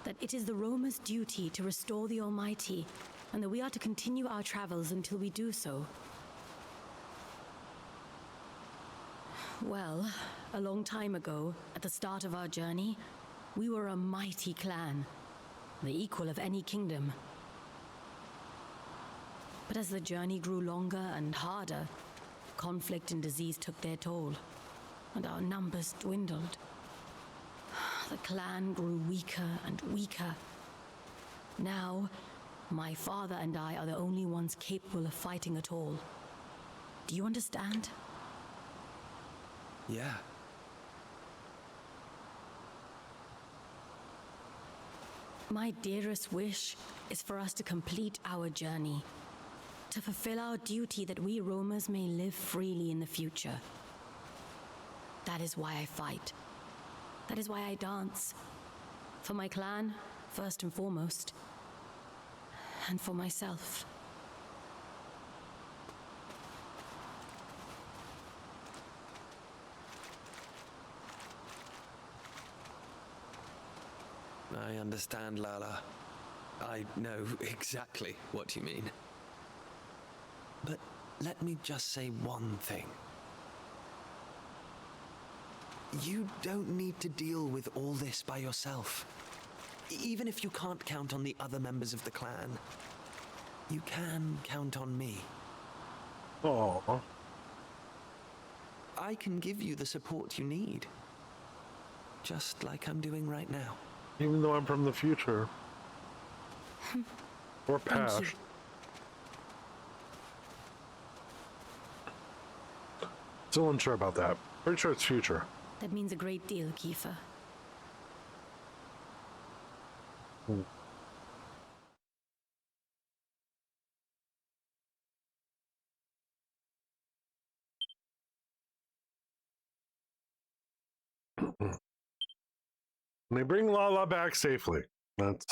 that it is the Roma's duty to restore the Almighty, and that we are to continue our travels until we do so. Well, a long time ago, at the start of our journey, we were a mighty clan, the equal of any kingdom. But as the journey grew longer and harder, conflict and disease took their toll, and our numbers dwindled. The clan grew weaker and weaker. Now, my father and I are the only ones capable of fighting at all. Do you understand? Yeah. My dearest wish is for us to complete our journey, to fulfill our duty that we roamers may live freely in the future. That is why I fight. That is why I dance. For my clan, first and foremost. And for myself. I understand, Lala. I know exactly what you mean. But let me just say one thing. You don't need to deal with all this by yourself. Even if you can't count on the other members of the clan, you can count on me. Aww. I can give you the support you need. Just like I'm doing right now. Even though I'm from the future. Or past. Still unsure about that. Pretty sure it's future. That means a great deal, Kiefer. And they bring Lala back safely. That's...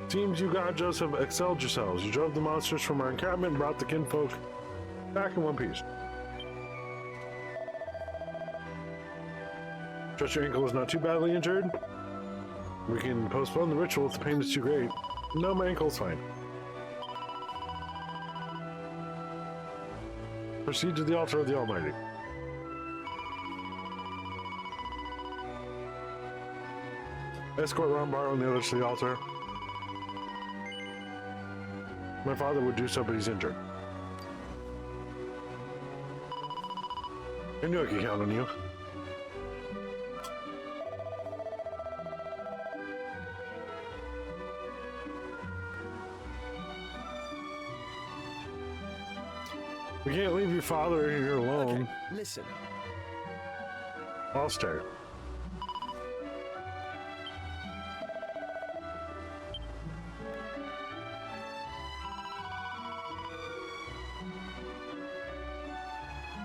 Seems you Gajos have excelled yourselves. You drove the monsters from our encampment and brought the kinfolk back in one piece. Trust your ankle is not too badly injured? We can postpone the ritual if the pain is too great. No, my ankle's fine. Proceed to the altar of the Almighty. Escort Rambar and the others to the altar. My father would do so, but he's injured. I knew I could count on you. We can't leave your father here alone. Okay, listen. I'll stay.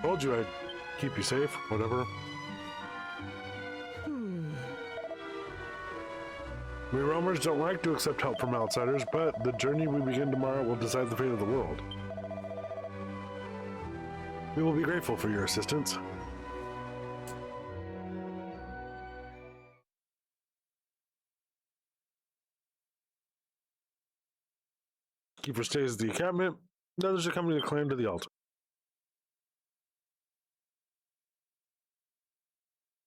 Told you I'd keep you safe, whatever. We roamers don't like to accept help from outsiders, but the journey we begin tomorrow will decide the fate of the world. We will be grateful for your assistance. Keeper stays at the encampment. The others are coming to climb to the altar.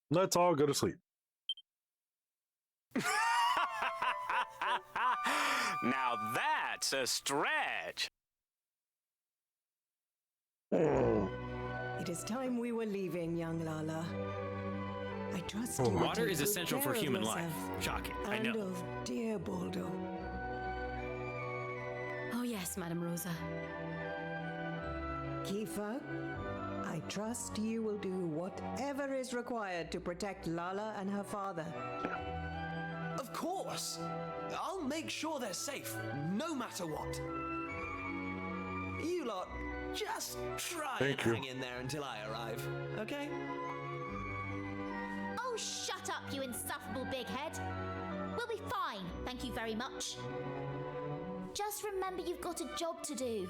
Let's all go to sleep. Now that's a stretch. It is time we were leaving, young Lala. I trust you. Water is essential for human life. Shocking, I know. And of dear Baldo. Oh yes, Madame Rosa. Kiefer, I trust you will do whatever is required to protect Lala and her father. Of course. I'll make sure they're safe, no matter what. You lot, just try and hang in there until I arrive, okay? Oh, shut up, you insufferable big head. We'll be fine, thank you very much. Just remember you've got a job to do.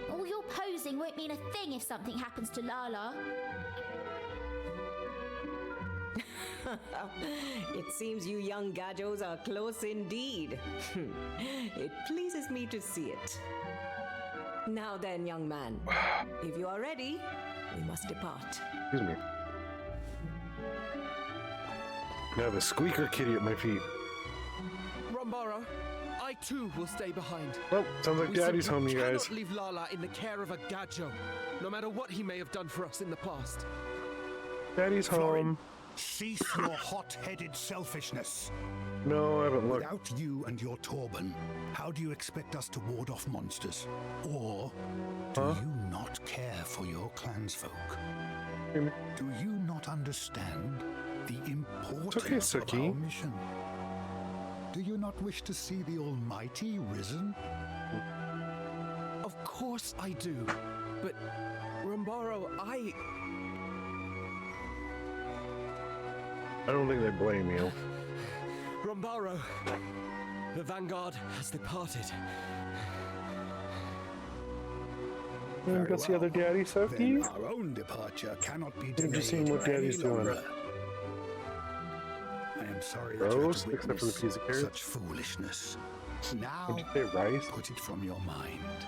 All your posing won't mean a thing if something happens to Lala. It seems you young gajos are close indeed. It pleases me to see it. Now then, young man, if you are ready, we must depart. Excuse me. I have a squeaker kitty at my feet. Rombaro, I too will stay behind. Well, sounds like Daddy's home, you guys. We cannot leave Lala in the care of a gajo, no matter what he may have done for us in the past. Daddy's home. Cease your hot-headed selfishness. No, I haven't looked. Without you and your Torban, how do you expect us to ward off monsters? Or do you not care for your clansfolk? Do you not understand the importance of our mission? Do you not wish to see the Almighty risen? Of course I do, but Rombaro, I don't think they blame you. Rombaro, the Vanguard has departed. Go see other Daddy Sophie. Our own departure cannot be I'm delayed. just seeing what Daddy's doing. I am sorry that you have to witness such foolishness. Now, put it from your mind.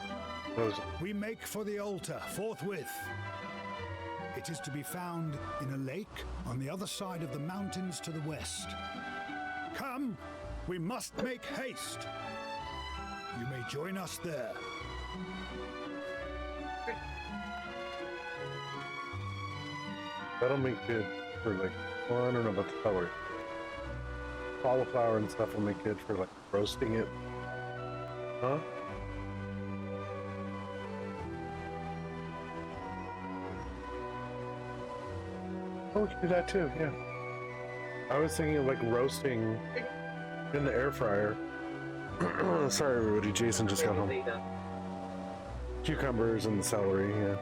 We make for the altar forthwith. It is to be found in a lake on the other side of the mountains to the west. Come, we must make haste. You may join us there. That'll make good for like, well, I don't know about the color. Cauliflower and stuff will make good for like roasting it. Huh? Oh, we can do that too, yeah. I was thinking of like roasting in the air fryer. Sorry everybody, Jason just got home. Cucumbers and celery, yeah.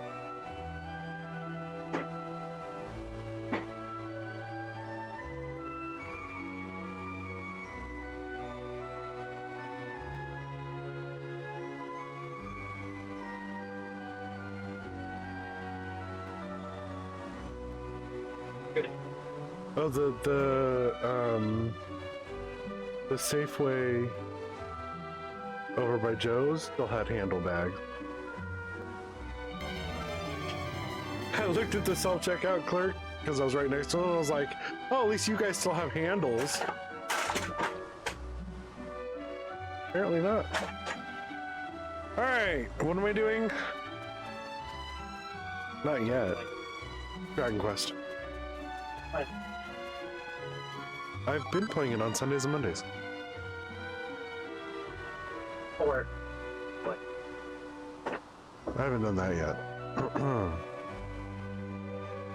Oh, the Safeway over by Joe's still had handle bags. I looked at the self-checkout clerk because I was right next to him and I was like, oh, at least you guys still have handles. Apparently not. Alright, what am I doing? Not yet. Dragon Quest. I've been playing it on Sundays and Mondays. I haven't done that yet.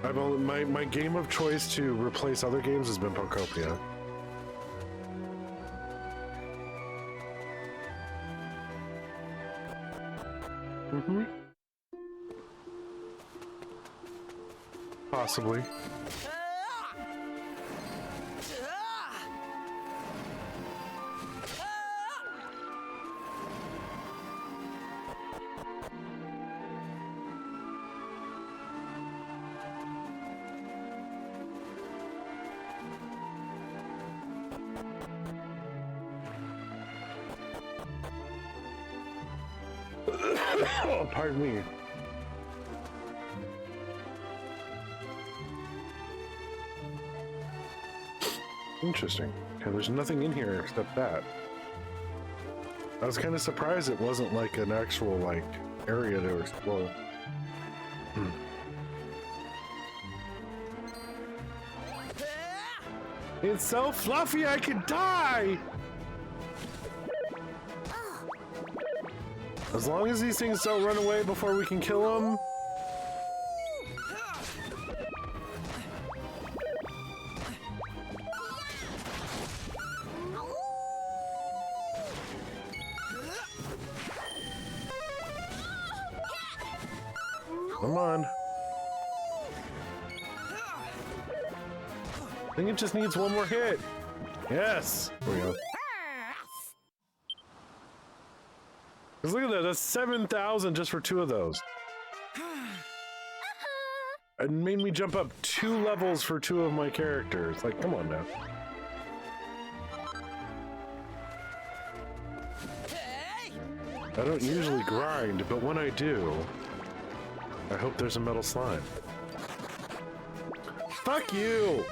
I've only my game of choice to replace other games has been Pocopia. Possibly. Oh, pardon me. Interesting. Okay, there's nothing in here except that. I was kind of surprised it wasn't like an actual like area to explore. It's so fluffy I could die! As long as these things don't run away before we can kill them. Come on. I think it just needs one more hit. Yes. There we go. Because look at that. That's 7,000 just for 2 of those. It made me jump up 2 levels for 2 of my characters. Like, come on now. I don't usually grind, but when I do, I hope there's a metal slime. Fuck you!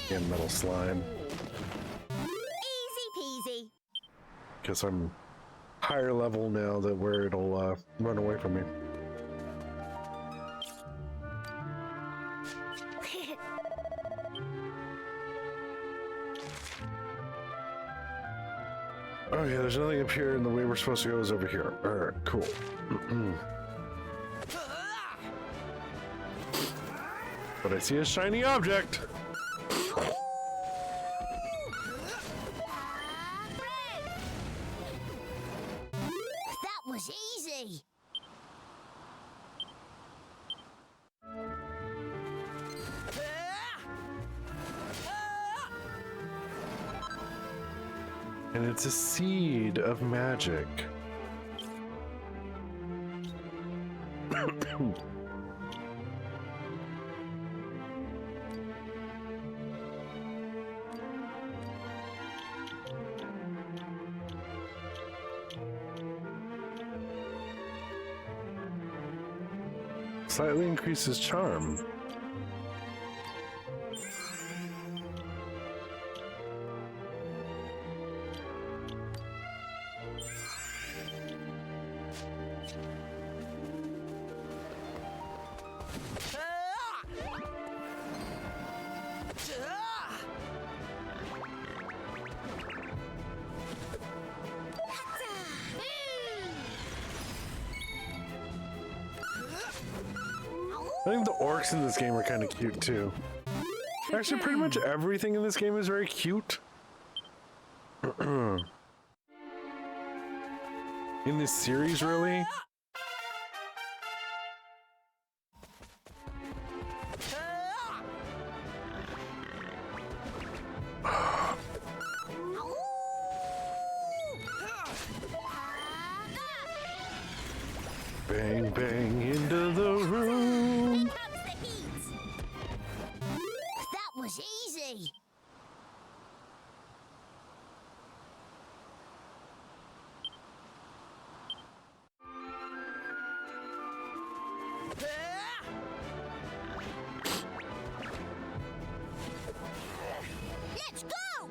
Damn metal slime. Easy peasy. Guess I'm higher level now that where it'll run away from me. Oh yeah, there's nothing up here, and the way we're supposed to go is over here. Alright, cool. But I see a shiny object! That was easy. And it's a seed of magic. Slightly increases charm. I think the orcs in this game are kind of cute too. Actually, pretty much everything in this game is very cute. In this series, really. Bang, bang into the room. Here comes the heat. That was easy. Let's go.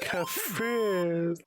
Cafes.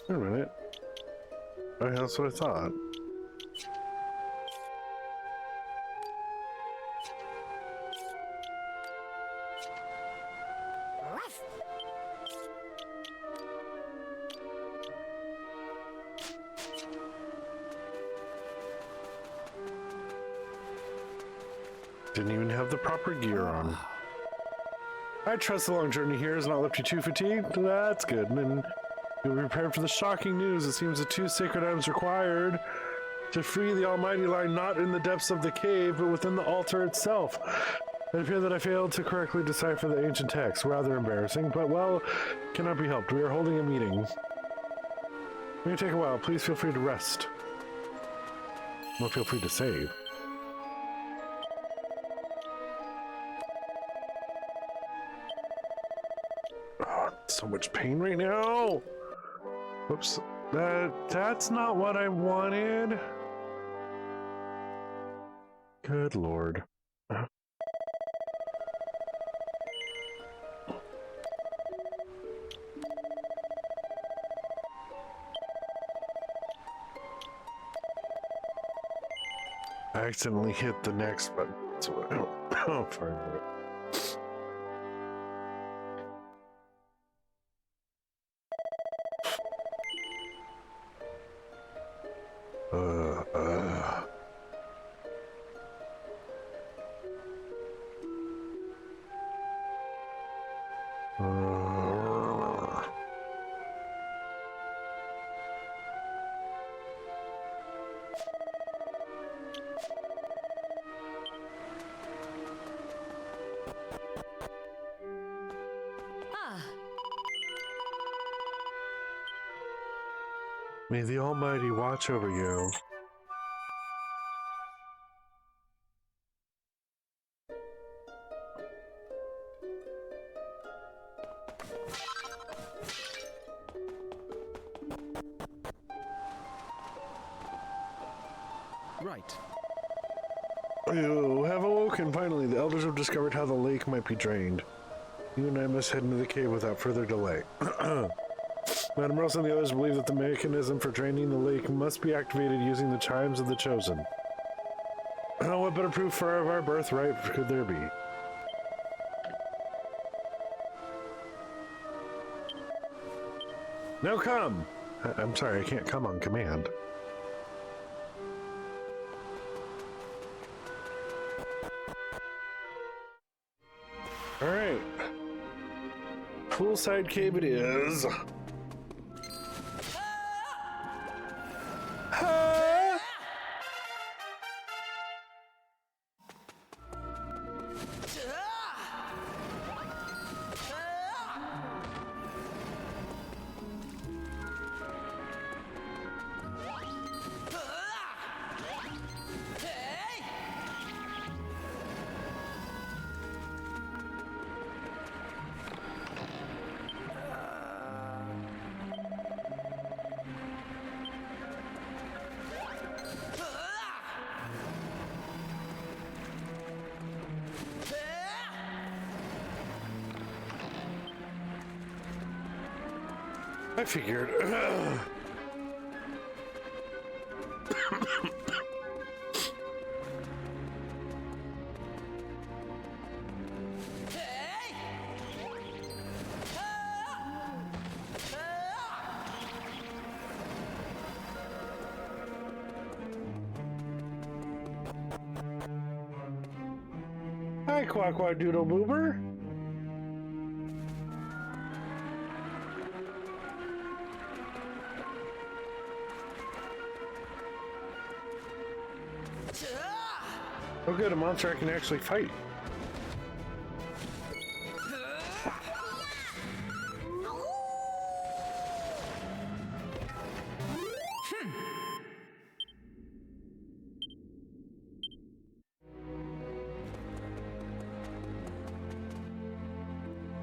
Wait a minute. Oh, yeah, that's what I thought. Didn't even have the proper gear on. I trust the long journey here has not left you too fatigued. That's good. And you'll be prepared for the shocking news. It seems the 2 sacred items required to free the Almighty lie not in the depths of the cave, but within the altar itself. It appears that I failed to correctly decipher the ancient text. Rather embarrassing, but well, cannot be helped. We are holding a meeting. It may take a while. Please feel free to rest. Or feel free to save. Oh, so much pain right now. Whoops. That's not what I wanted. Good Lord. I accidentally hit the next button. That's what oh, sorry. May the Almighty watch over you. Right. You have awoken finally. The elders have discovered how the lake might be drained. You and I must head into the cave without further delay. Madam Rosa and the others believe that the mechanism for draining the lake must be activated using the chimes of the chosen. What better proof of our birthright could there be? Now come! I'm sorry, I can't come on command. Alright. Poolside cave it is. I figured. Hi, Quack Doodle Boober. Oh good, a monster I can actually fight.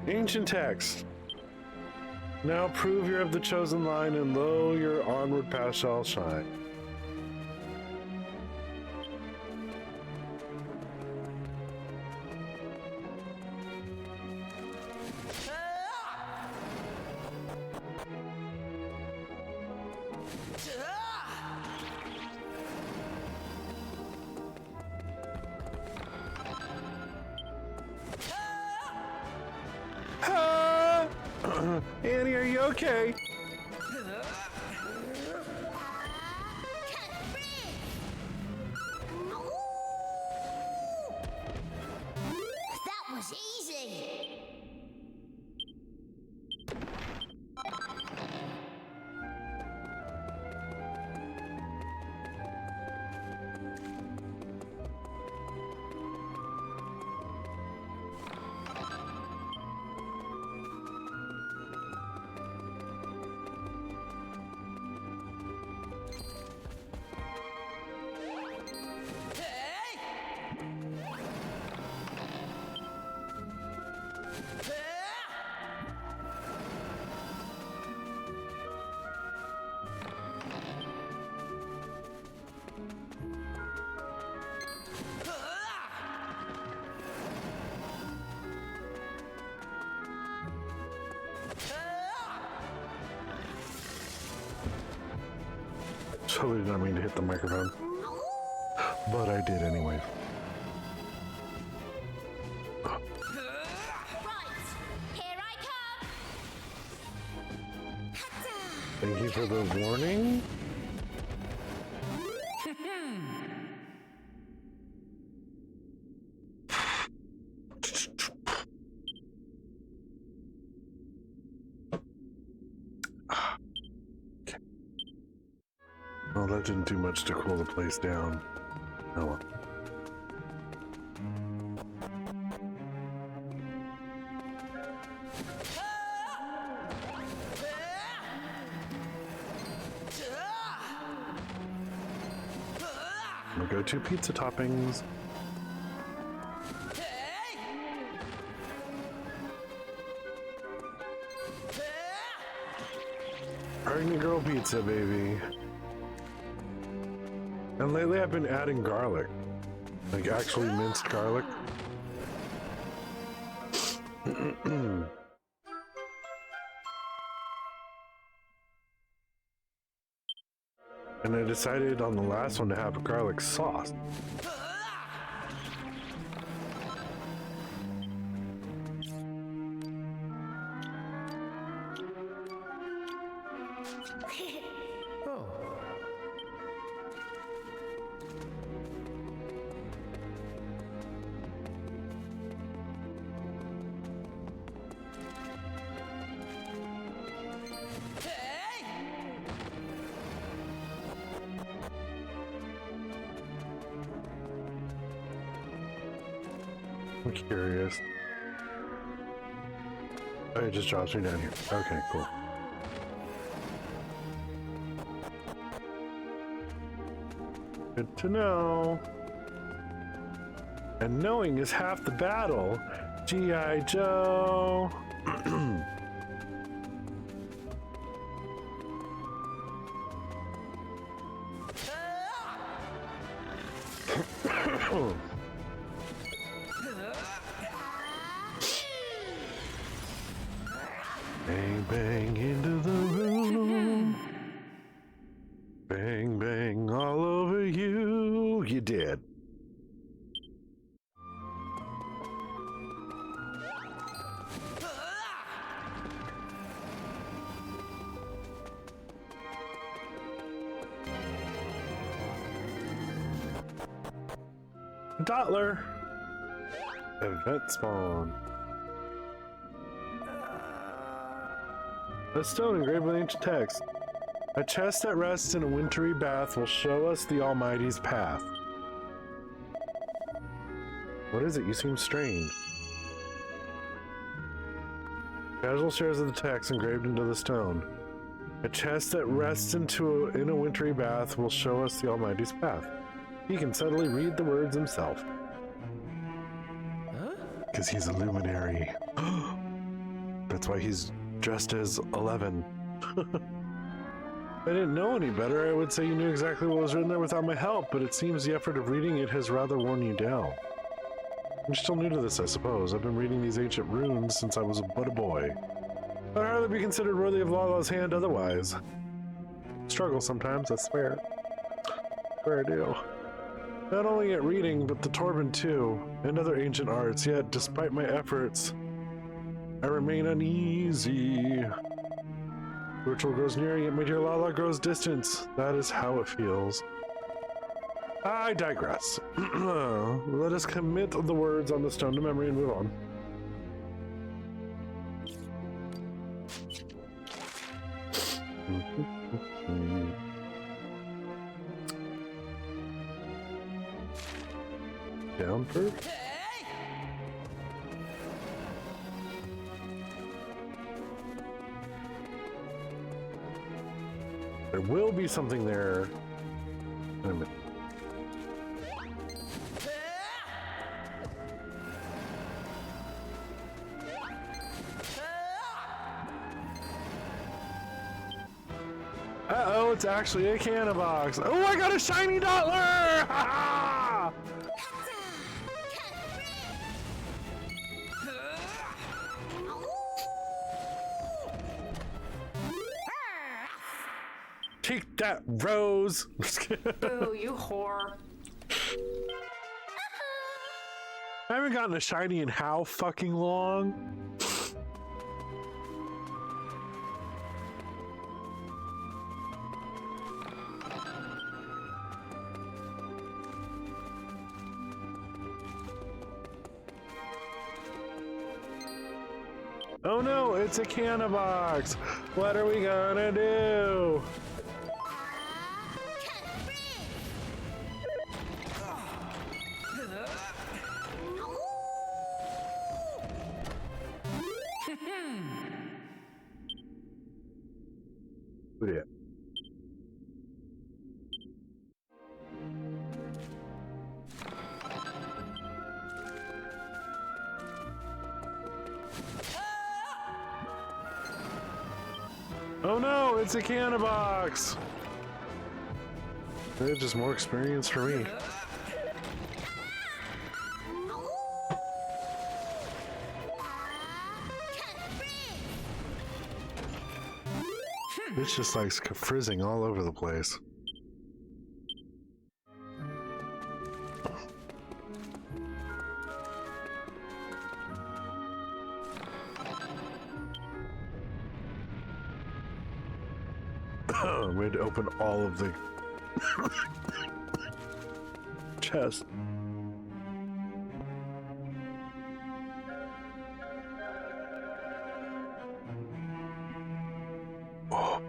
Ancient text. Now prove you're of the chosen line, and lo, your onward path shall shine. Annie, are you okay? That was easy. totally did not mean to hit the microphone. But I did anyway. Right, here I come. Thank you for the warning. Well, that didn't do much to cool the place down. Oh well. My go-to pizza toppings. Pregnant girl pizza, baby. And lately I've been adding garlic. Like actually minced garlic. And I decided on the last one to have a garlic sauce. I'm curious. Oh, it just drops me down here. Okay, cool. Good to know. And knowing is half the battle. G.I. Joe. Bang, bang into the room. Bang, bang all over you. You did. Dottler. Event spawn. A stone engraved with ancient text. A chest that rests in a wintry bath will show us the Almighty's path. What is it? You seem strange. Casual shares of the text engraved into the stone. A chest that rests in a wintry bath will show us the Almighty's path. He can subtly read the words himself. Because he's a luminary. That's why he's dressed as 11. If I didn't know any better, I would say you knew exactly what was written there without my help, but it seems the effort of reading it has rather worn you down. I'm still new to this, I suppose. I've been reading these ancient runes since I was but a boy. I'd hardly be considered worthy of Lala's hand otherwise. Struggle sometimes, I swear. I swear I do. Not only at reading, but the Torben too, and other ancient arts, yet despite my efforts, I remain uneasy. Ritual grows near, yet my dear Lala grows distant. That is how it feels. I digress. Let us commit the words on the stone to memory and move on. Down first. There will be something there. Wait a minute. Uh-oh, it's actually a canna box. Oh, I got a shiny Dottler! Ha-ha! Take that, Rose. Boo, you whore. I haven't gotten a shiny in how fucking long? Oh no, it's a canna box. What are we gonna do? Yeah. Oh no, it's a canna box. It's just more experience for me. It's just like frizzing all over the place. We had to open all of the chest. Oh.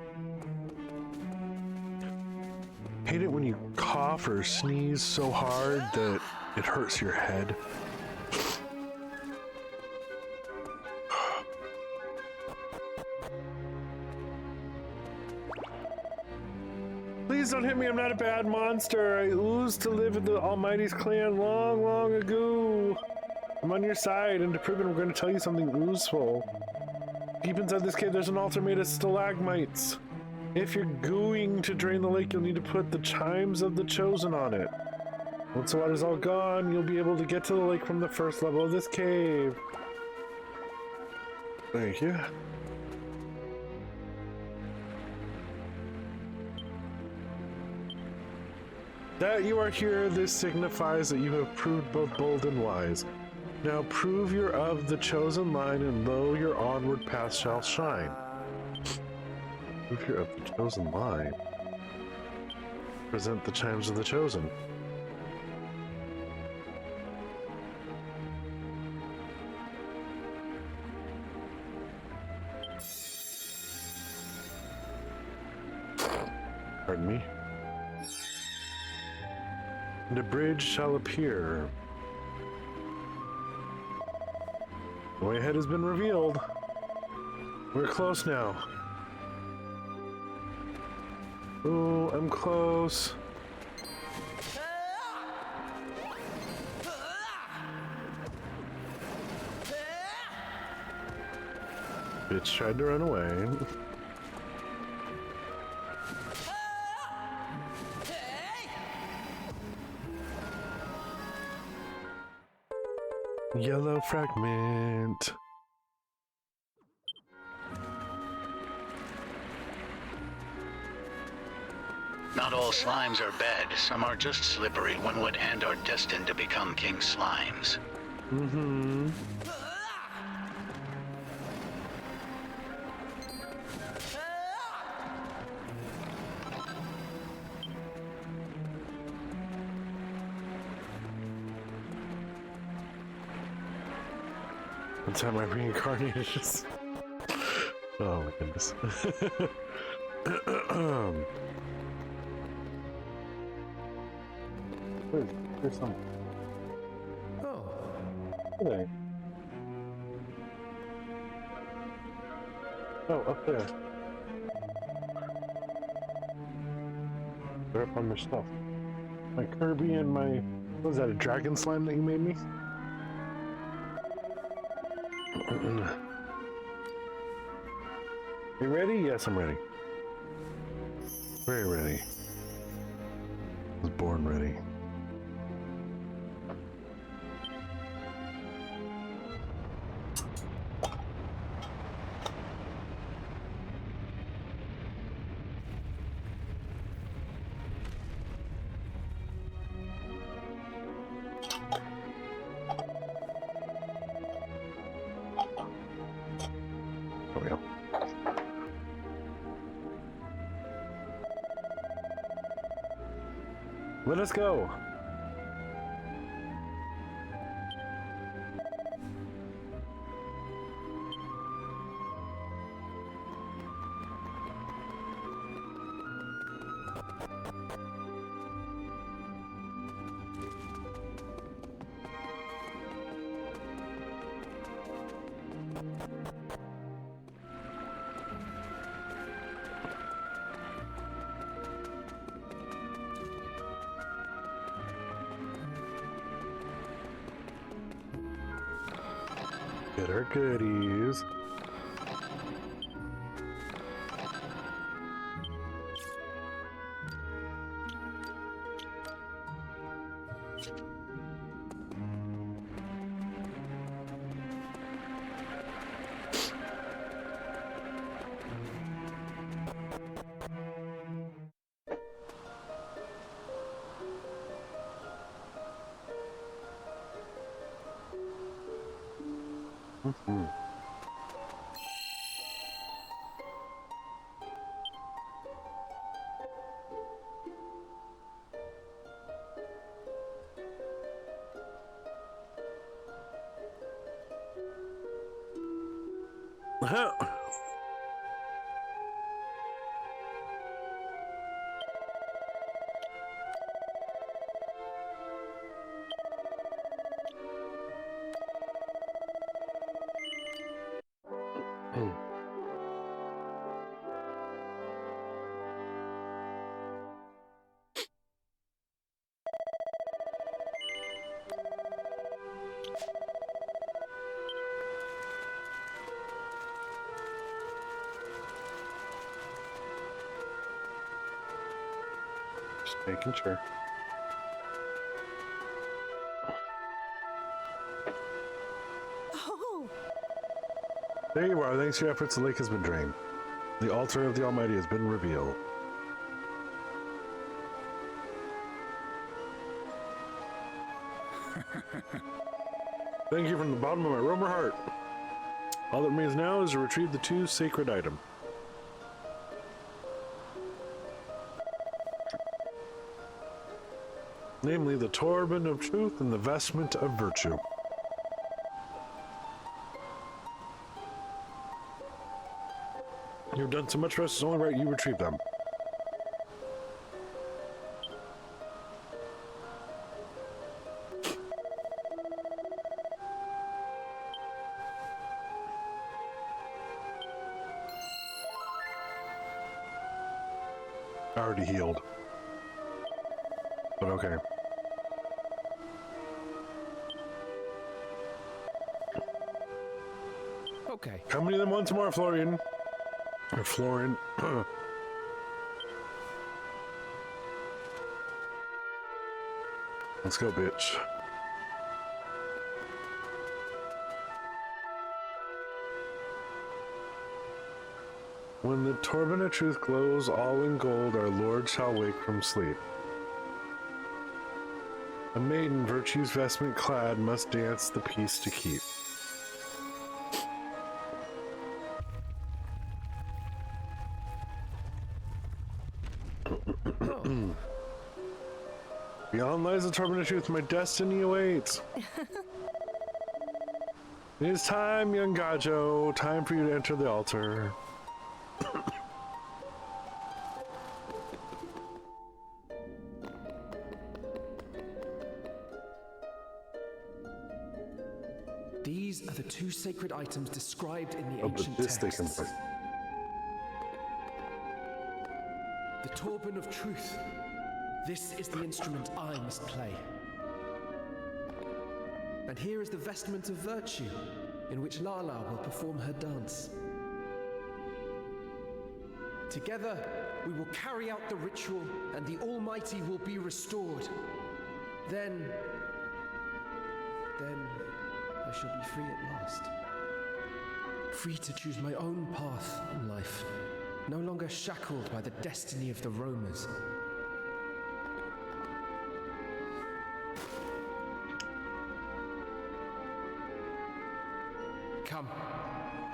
Hate it when you cough or sneeze so hard that it hurts your head. Please don't hit me, I'm not a bad monster. I oozed to live in the Almighty's clan long, long ago. I'm on your side, and to prove it, I'm going to tell you something oozeful. Deep inside this cave, there's an altar made of stalagmites. If you're going to drain the lake, you'll need to put the chimes of the chosen on it. Once the water's all gone, you'll be able to get to the lake from the first level of this cave. Thank you. That you are here, this signifies that you have proved both bold and wise. Now prove you're of the chosen line, and lo, your onward path shall shine. Prove you're of the chosen line. Present the chimes of the chosen. Pardon me. And a bridge shall appear. The way ahead has been revealed. We're close now. Ooh, I'm close. Bitch tried to run away. Yellow fragment. Not all slimes are bad. Some are just slippery, one would, and are destined to become king slimes. Mm-hmm. One time I reincarnated. Oh my goodness. There's some. Oh. There. Oh, up there. They're up on their stuff. My Kirby and my... What was that, a dragon slime that you made me? You ready? Yes, I'm ready. Very ready. I was born ready. Let us go. Get our goodies. Mm-hmm. Just making sure. Oh, There you are. Thanks to your efforts, the lake has been drained. The altar of the Almighty has been revealed. Thank you from the bottom of my Romer heart. All that remains now is to retrieve the two sacred items. Namely, the turban of truth and the vestment of virtue. You've done so much for us, it's only right you retrieve them. Already healed. But okay. Okay. How many of them once more, Florian? Or Florin? Let's go, bitch. When the turban of truth glows all in gold, our Lord shall wake from sleep. A maiden, virtue's vestment clad, must dance the peace to keep. Beyond lies the turban of truth, my destiny awaits. It is time, young Gajo, time for you to enter the altar. These are the two sacred items described in the ancient texts. The turban of truth. This is the instrument I must play. And here is the vestment of virtue, in which Lala will perform her dance. Together, we will carry out the ritual, and the Almighty will be restored. Then I shall be free at last. Free to choose my own path in life, no longer shackled by the destiny of the Romers. Come,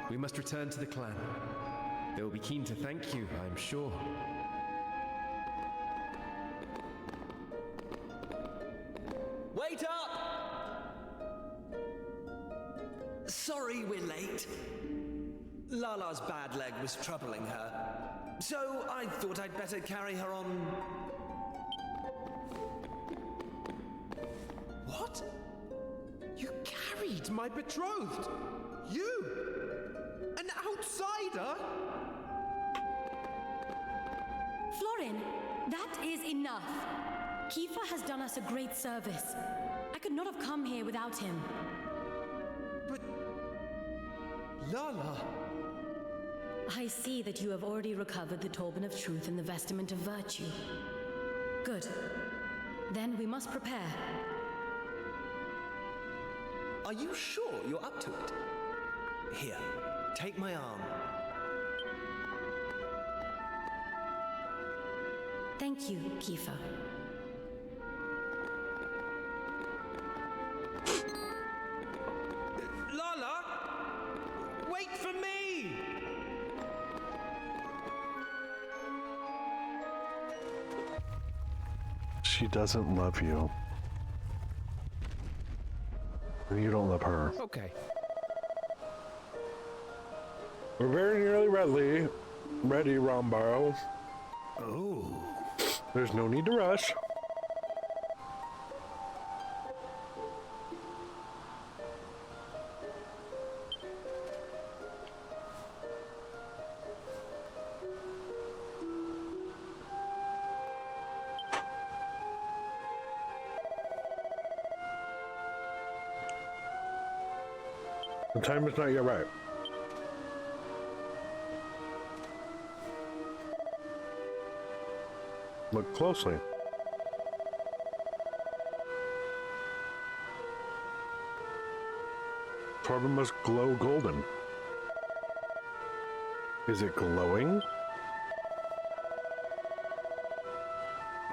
we must return to the clan. They will be keen to thank you, I'm sure. Wait up! Sorry we're late. Lala's bad leg was troubling her, so I thought I'd better carry her on. What? You carried my betrothed? You? An outsider? Florin, that is enough. Kiefer has done us a great service. I could not have come here without him. But... Lala... I see that you have already recovered the Torban of Truth and the Vestment of Virtue. Good. Then we must prepare. Are you sure you're up to it? Here, take my arm. Thank you, Kiefer. Lala! Wait for me! She doesn't love you. And you don't love her. Okay. We're very nearly ready, Rombaro. Oh. There's no need to rush. The time is not yet right. Look closely. Torben must glow golden. Is it glowing?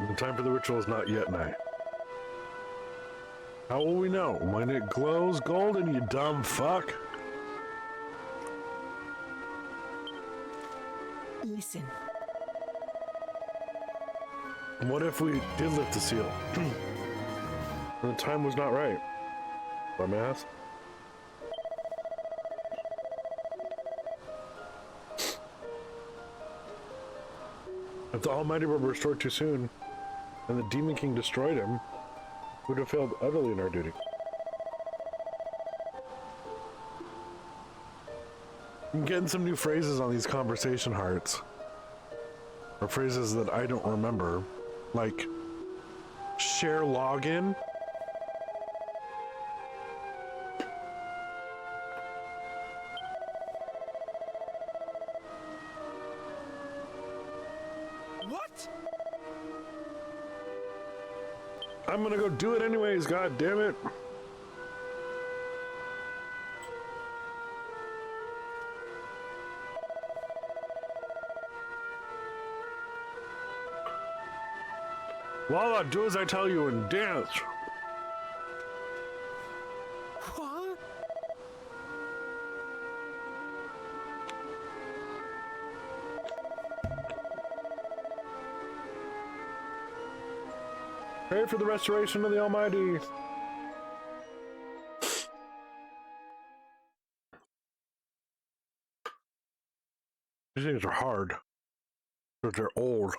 The time for the ritual is not yet nigh. How will we know? When it glows golden, you dumb fuck. Listen. What if we did lift the seal? And the time was not right. Dumbass. If the Almighty were restored too soon, and the Demon King destroyed him, we would have failed utterly in our duty. I'm getting some new phrases on these conversation hearts. Or phrases that I don't remember. Like, share login. What? I'm gonna go do it anyways, god damn it. Lala, do as I tell you and dance. What? Pray for the restoration of the Almighty. These things are hard. Because they're old.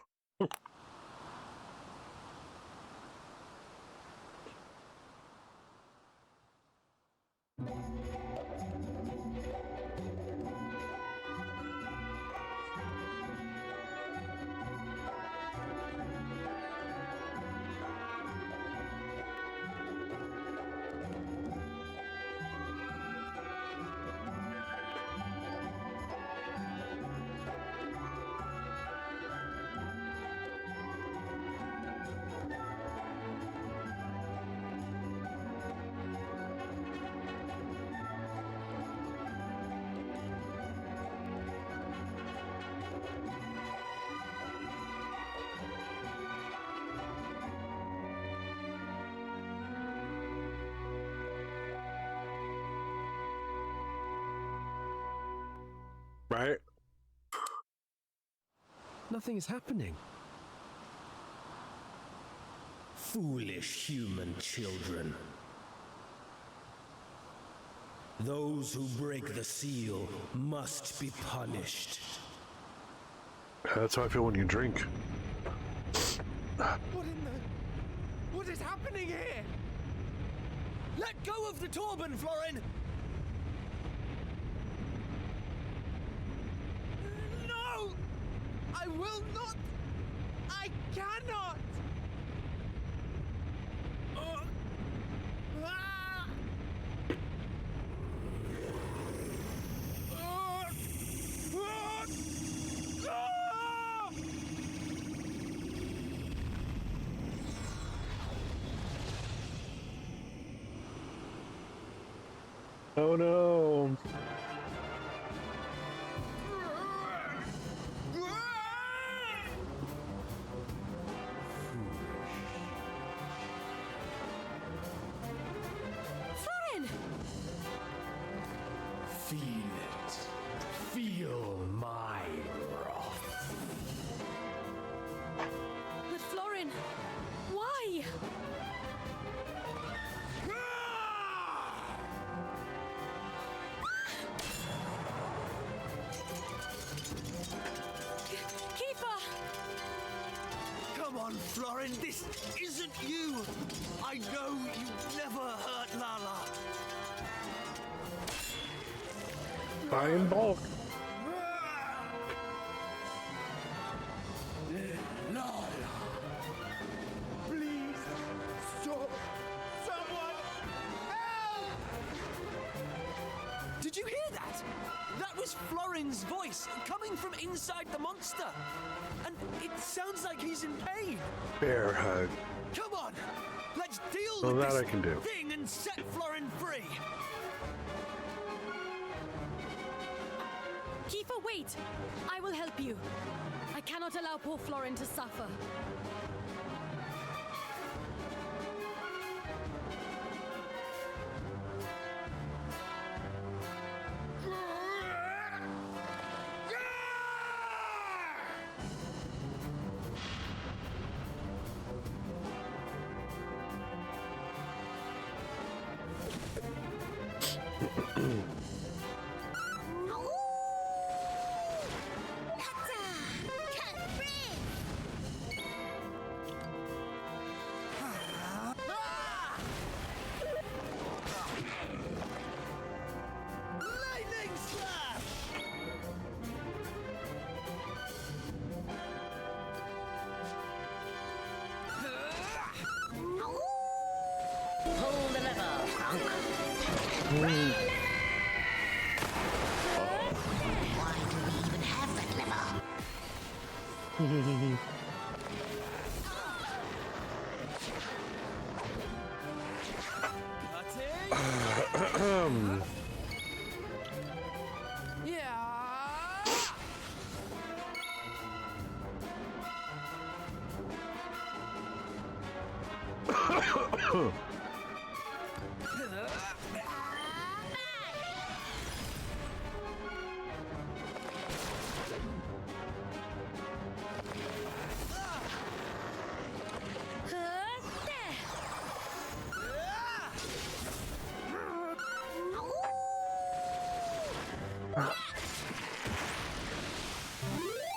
Right? Nothing is happening. Foolish human children. Those who break the seal must be punished. That's how I feel when you drink. What is happening here? Let go of the Torben, Florin! No! I will not! I cannot! Oh no. Florin! Feel it. Feel my wrath. But Florin, why? Kiefer! Come on, Florin, this isn't you! I know you never hurt Lala! Buy in bulk. Lala! Please stop! Someone help! Did you hear that? That was Florin's voice coming from inside the monster. And it sounds like he's in pain. Bear hug. Come on, let's deal Well, with that this I can do. thing and set Florin free. Kiefer, wait! I will help you. I cannot allow poor Florin to suffer. Lightning slash! Pull the lever, punk. Why do we even have that lever?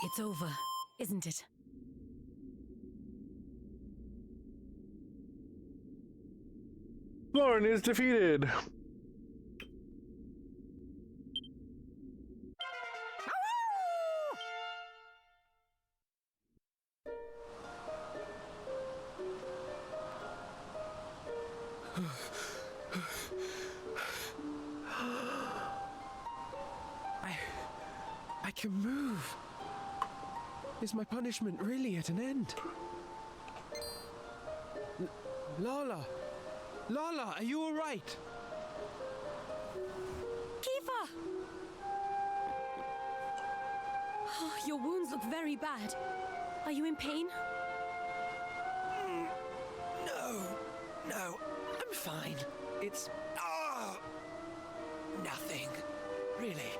It's over, isn't it? Florin is defeated. I can move. Is my punishment really at an end? Lala! Lala, are you alright? Kiefer! Oh, your wounds look very bad. Are you in pain? No, I'm fine. It's nothing, really.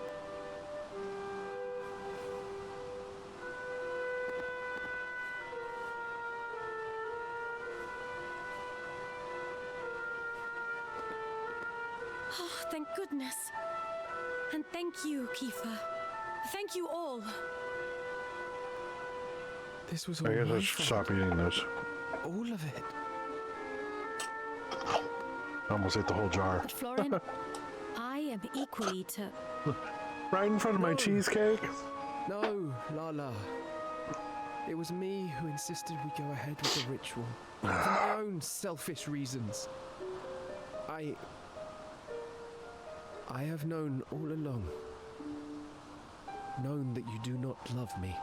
Oh, thank goodness. And thank you, Kiefer. Thank you all. This was all I guess my I should stop fault. eating this. All of it. I almost ate the whole jar. But Florin, I am equally to... Right in front of my cheesecake? No, Lala. It was me who insisted we go ahead with the ritual. For my own selfish reasons. I have known all along. Known that you do not love me.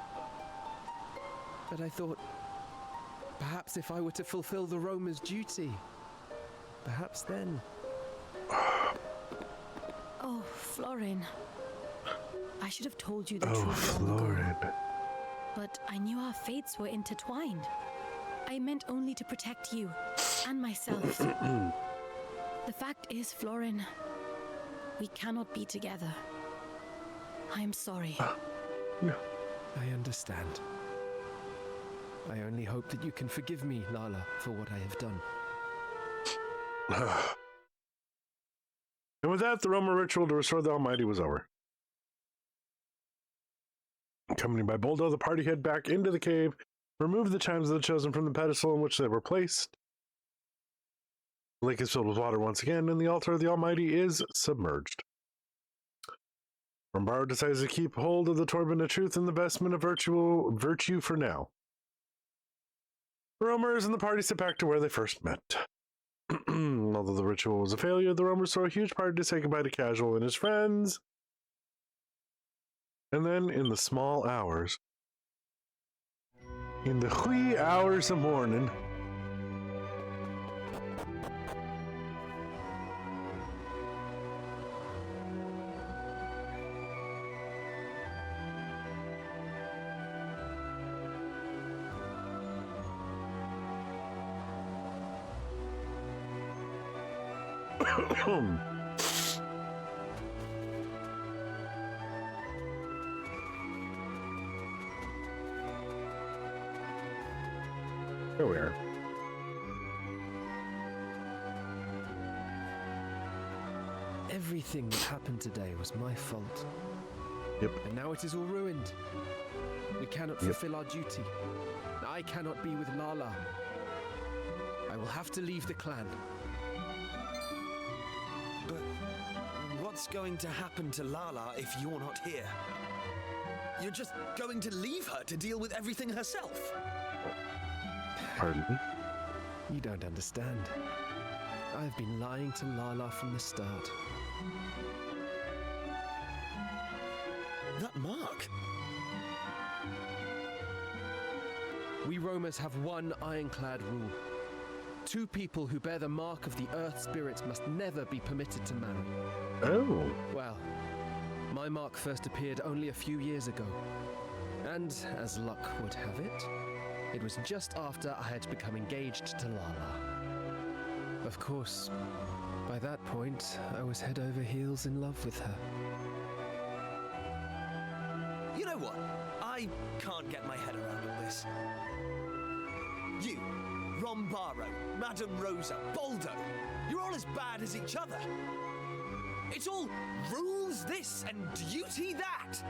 But I thought, perhaps if I were to fulfill the Roma's duty, perhaps then... Oh, Florin. I should have told you the Oh, truth long ago. Florin. But I knew our fates were intertwined. I meant only to protect you and myself. The fact is, Florin, we cannot be together. I am sorry. I understand. I only hope that you can forgive me, Lala, for what I have done. And with that, the Roman ritual to restore the Almighty was over. Accompanied by Boldo, the party head back into the cave, removed the chimes of the Chosen from the pedestal in which they were placed. The lake is filled with water once again, and the altar of the Almighty is submerged. Rombaro decides to keep hold of the Torban of Truth and the vestment of virtue for now. The Roamers and the party sit back to where they first met. Although the ritual was a failure, the Roamers throw a huge party to say goodbye to Casual and his friends. And then, in the small hours, in the wee hours of morning, here we are. Everything that happened today was my fault. Yep. And now it is all ruined. We cannot fulfill our duty. I cannot be with Lala. I will have to leave the clan. But what's going to happen to Lala if you're not here? You're just going to leave her to deal with everything herself? Pardon me? You don't understand. I've been lying to Lala from the start. That mark? We Roamers have one ironclad rule. 2 people who bear the mark of the Earth Spirits must never be permitted to marry. Oh. Well, my mark first appeared only a few years ago. And, as luck would have it, it was just after I had become engaged to Lala. Of course, by that point, I was head over heels in love with her. You know what? I can't get my head around all this. You, Rombaro, Madame Rosa, Boldo, you're all as bad as each other. It's all rules this and duty that.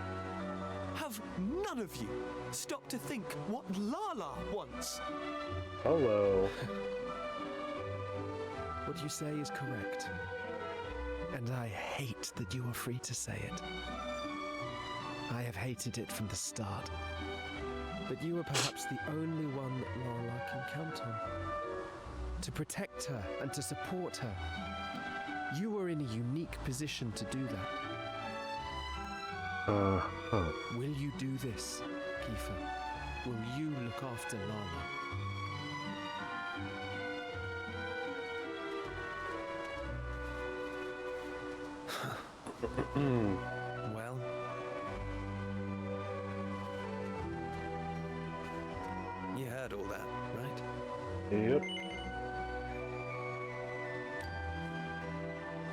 Have none of you stopped to think what Lala wants? Hello. What you say is correct. And I hate that you are free to say it. I have hated it from the start. But you are perhaps the only one that Lala can count on. To protect her and to support her. You are in a unique position to do that. Will you do this, Kiefer? Will you look after Lala? Well, you heard all that, right? Yep.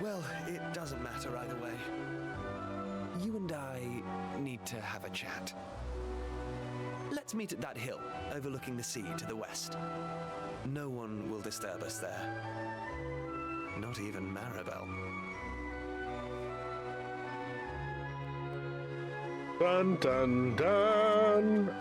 Well, it doesn't matter either way. You and I need to have a chat. Let's meet at that hill overlooking the sea to the west. No one will disturb us there. Not even Maribel. Dun dun dun.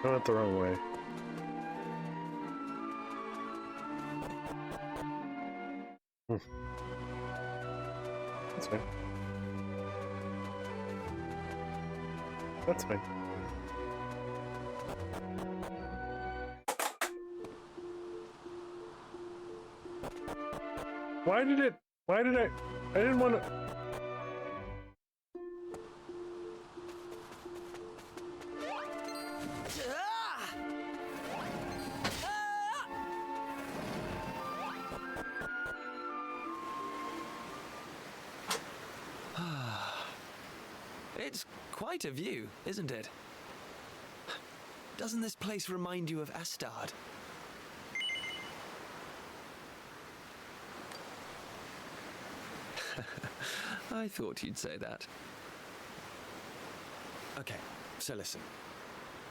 I went the wrong way. That's fine. That's fine. Why did I didn't want to. It's quite a view, isn't it? Doesn't this place remind you of Astard? I thought you'd say that. Okay, so listen.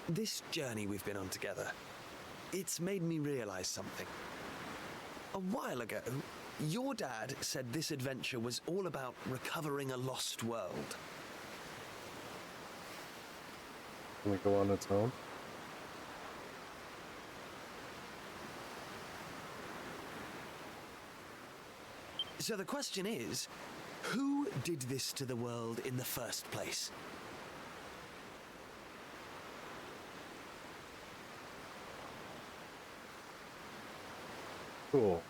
This journey we've been on together, it's made me realize something. A while ago, your dad said this adventure was all about recovering a lost world. Can we go on its own? So the question is, who did this to the world in the first place? Cool.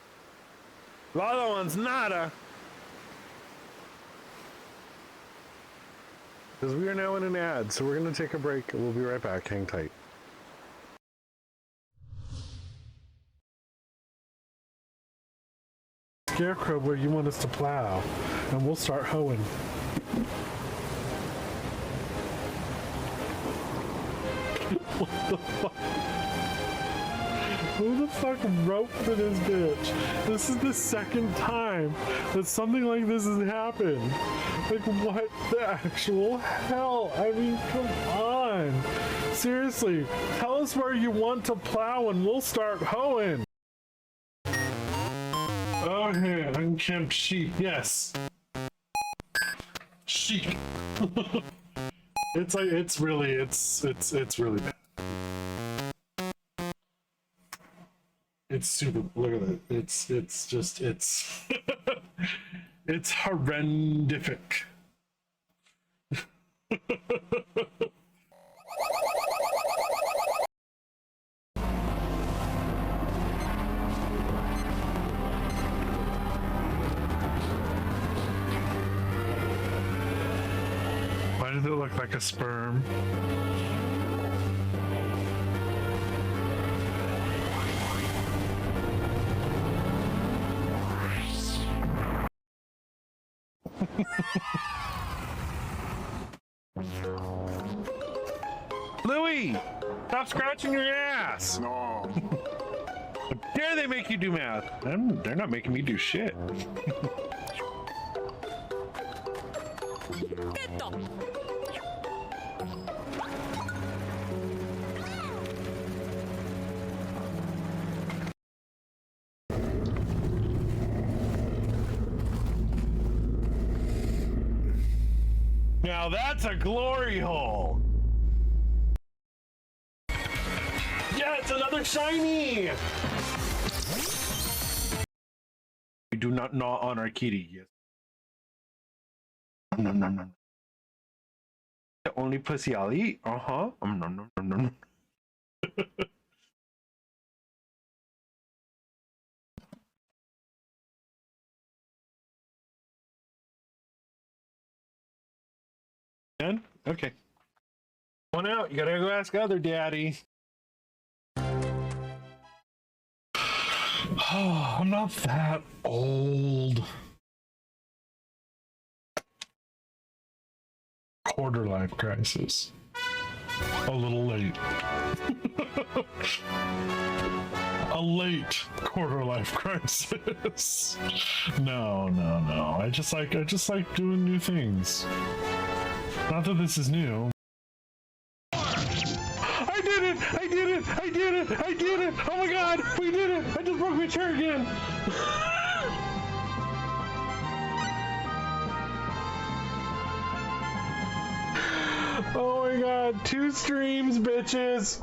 The other one's nada. Because we are now in an ad, so we're going to take a break. We'll be right back. Hang tight. Scarecrow, where you want us to plow, and we'll start hoeing. What the fuck? Who the fuck wrote for this bitch? This is the second time that something like this has happened. Like, what the actual hell? I mean, come on. Seriously, tell us where you want to plow and we'll start hoeing. Okay, unkempt sheep, yes. Chic. It's like, it's really bad. It's super, look at it. It's just, it's horrendific. Why does it look like a sperm? Louis, stop scratching your ass. No. How dare they make you do math? They're not making me do shit. Now that's a glory hole. Yeah, it's another shiny. We do not gnaw on our kitty. Yes. No. The only pussy I'll eat. No. Done? Okay. One out. You gotta go ask other daddy. Oh, I'm not that old. Quarter life crisis. A little late. A late quarter life crisis. No. I just like doing new things. Not that this is new. I did it! I did it! I did it! I did it! Oh my god! We did it! I just broke my chair again! Oh my god, 2 streams, bitches!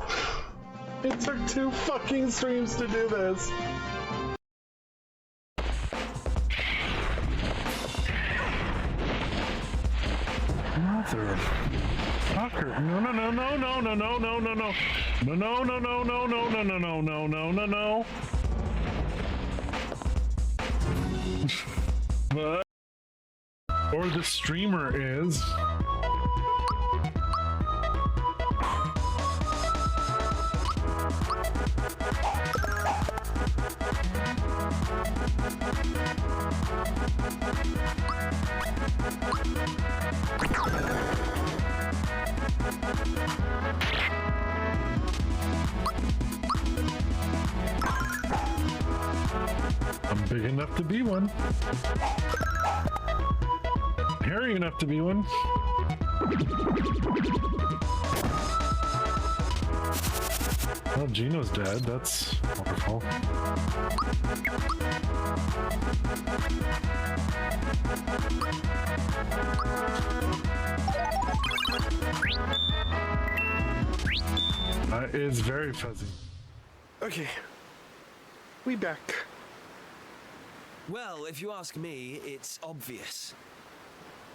It took 2 fucking streams to do this. Motherfucker. No, no, no, no, no, no, no, no, no, no. No, no, no, no, no, no, no, no, no, no, no, no, no. But, or the streamer is. I'm big enough to be one. Hairy enough to be one. Well, Gino's dead. That's wonderful. It's very fuzzy. Okay. We back. Well, if you ask me, it's obvious.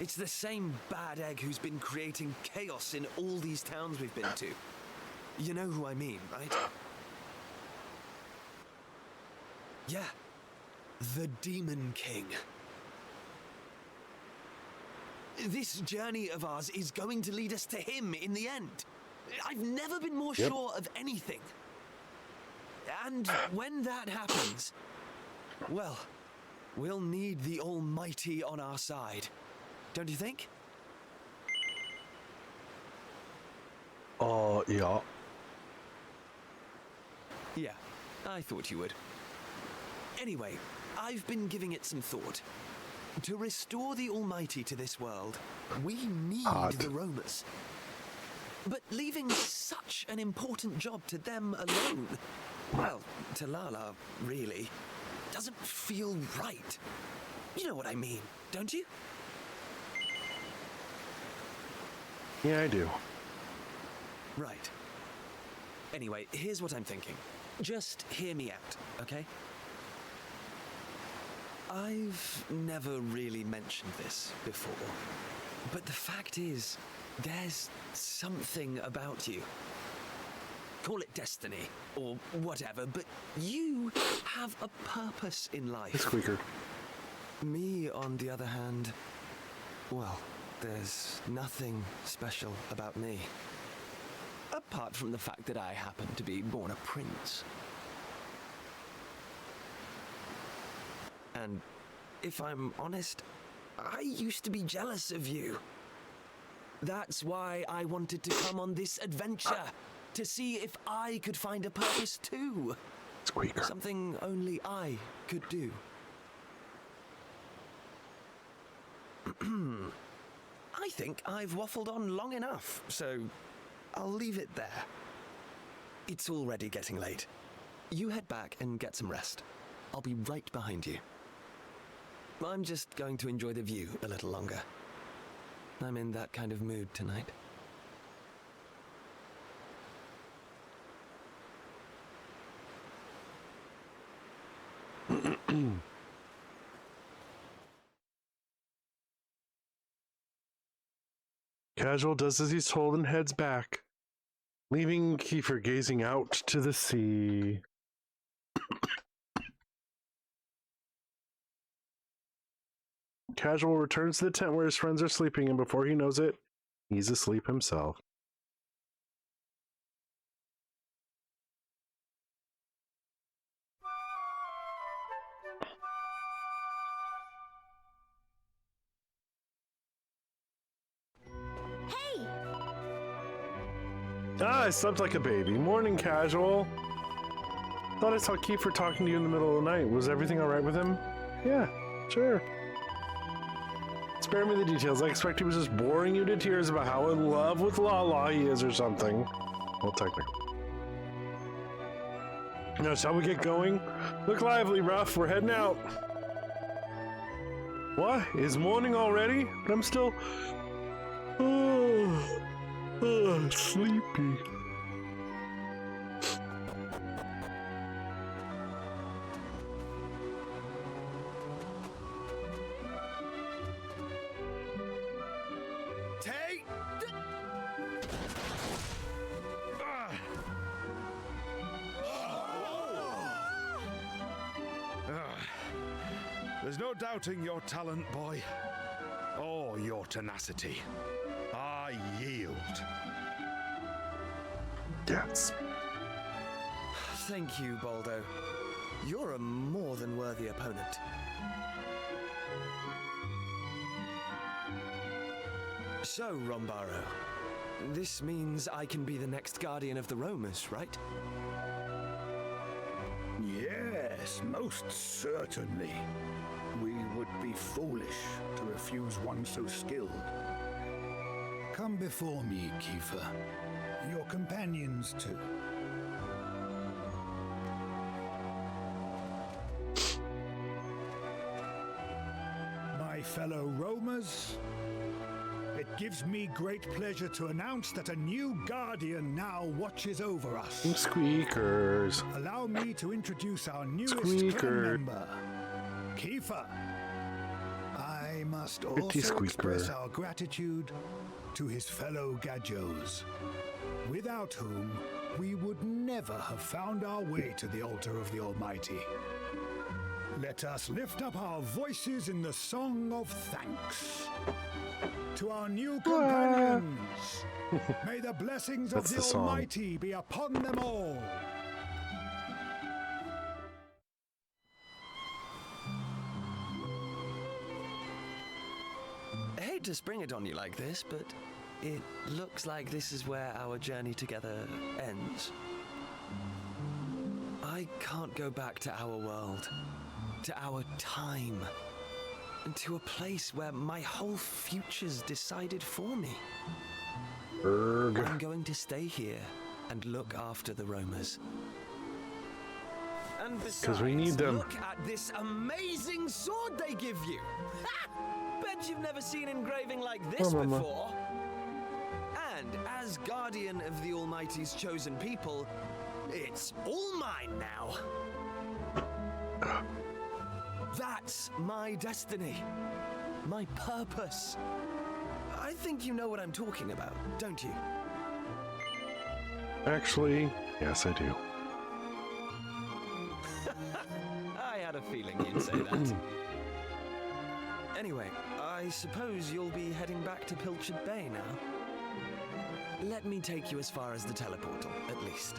It's the same bad egg who's been creating chaos in all these towns we've been to. You know who I mean, right? Yeah. The Demon King. This journey of ours is going to lead us to him in the end. I've never been more sure of anything. And when that happens, well, we'll need the Almighty on our side. Don't you think? Yeah. Yeah, I thought you would. Anyway, I've been giving it some thought. To restore the Almighty to this world, we need the roamers. But leaving such an important job to them alone, well, to Lala, really, doesn't feel right. You know what I mean, don't you? Yeah, I do. Right. Anyway, here's what I'm thinking. Just hear me out, okay? I've never really mentioned this before, but the fact is, there's something about you. Call it destiny, or whatever, but you have a purpose in life. Squeaker. Me, on the other hand, well, there's nothing special about me. Apart from the fact that I happen to be born a prince. And if I'm honest, I used to be jealous of you. That's why I wanted to come on this adventure, to see if I could find a purpose too. Squeaker. Something only I could do. I think I've waffled on long enough, so I'll leave it there. It's already getting late. You head back and get some rest. I'll be right behind you. I'm just going to enjoy the view a little longer. I'm in that kind of mood tonight. Casual does as he's told and heads back, leaving Kiefer gazing out to the sea. Casual returns to the tent where his friends are sleeping, and before he knows it, he's asleep himself. Hey! Ah, I slept like a baby. Morning, Casual. Thought I saw Kiefer talking to you in the middle of the night. Was everything alright with him? Yeah, sure. It's Spare me the details. I expect he was just boring you to tears about how in love with Lala he is or something. Well, technically. Now, shall we get going? Look lively, Ruff. We're heading out. What? Is morning already? But I'm still... sleepy. There's no doubting your talent, boy, or your tenacity. I yield. Yes. Thank you, Baldo. You're a more than worthy opponent. So, Rombaro, this means I can be the next guardian of the Romas, right? Yes, most certainly. We would be foolish to refuse one so skilled. Come before me, Kiefer. Your companions, too. My fellow Romas, it gives me great pleasure to announce that a new guardian now watches over us. Squeakers. Allow me to introduce our newest clan member, Kiefer. I must also express our gratitude to his fellow Gajos, without whom we would never have found our way to the altar of the Almighty. Let us lift up our voices in the song of thanks. To our new companions, may the blessings of the Almighty be upon them all. I hate to spring it on you like this, but it looks like this is where our journey together ends. I can't go back to our world, to our time, and to a place where my whole future's decided for me. I'm going to stay here and look after the Romas. And besides, we need them. Look at this amazing sword they give you. Bet you've never seen engraving like this before. And as guardian of the Almighty's chosen people, it's all mine now. That's my destiny, my purpose. I think you know what I'm talking about, don't you? Actually, yes, I do. I had a feeling you'd say that. Anyway, I suppose you'll be heading back to Pilchard Bay now. Let me take you as far as the teleportal, at least.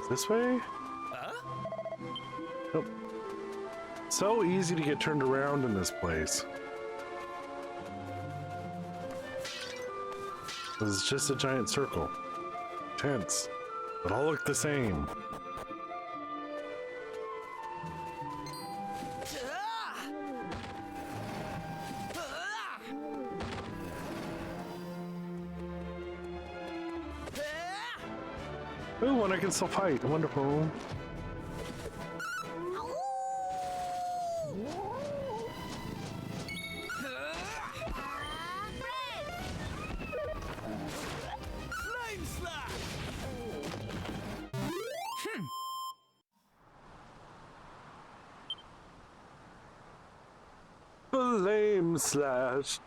This way? Nope. So easy to get turned around in this place. It's just a giant circle. Tents. But all look the same. Ooh, and I can still fight. Wonderful. Flame slash.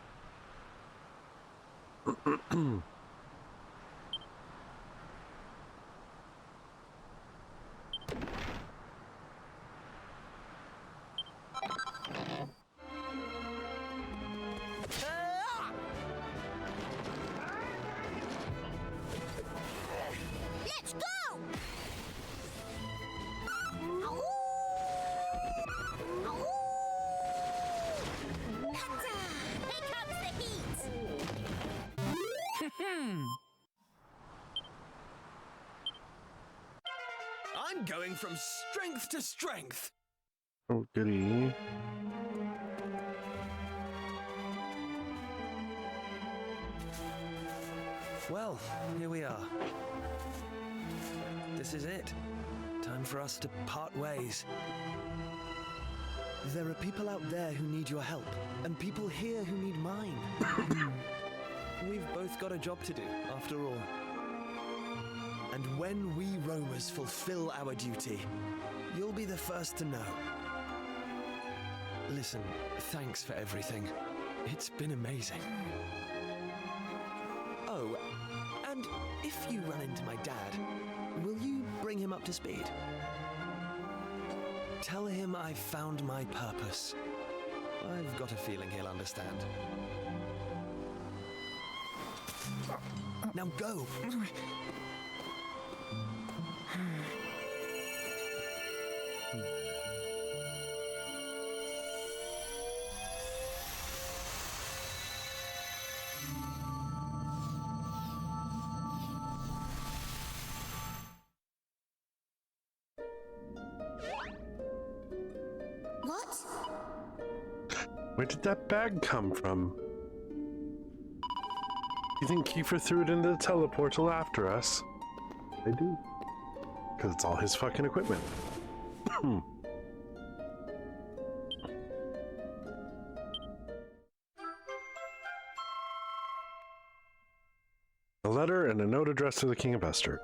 Let's go! I'm going from strength to strength. Oh, goody. Well, here we are. This is it. Time for us to part ways. There are people out there who need your help, and people here who need mine. We've both got a job to do, after all. And when we roamers fulfill our duty, you'll be the first to know. Listen, thanks for everything. It's been amazing. Oh, and if you run into my dad, will you bring him up to speed? Tell him I've found my purpose. I've got a feeling he'll understand. Now go! What? Where did that bag come from? You think Kiefer threw it into the teleportal after us? I do. Because it's all his fucking equipment. A letter and a note addressed to the King of Esther.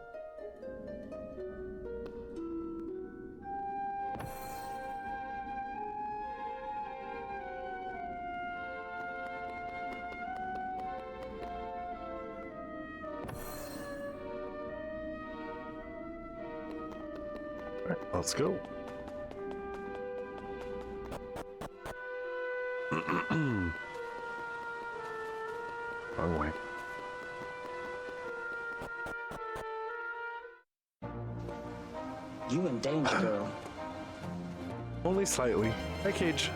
Let's go. Wrong way. You in danger, girl. Only slightly. Hi, Cage.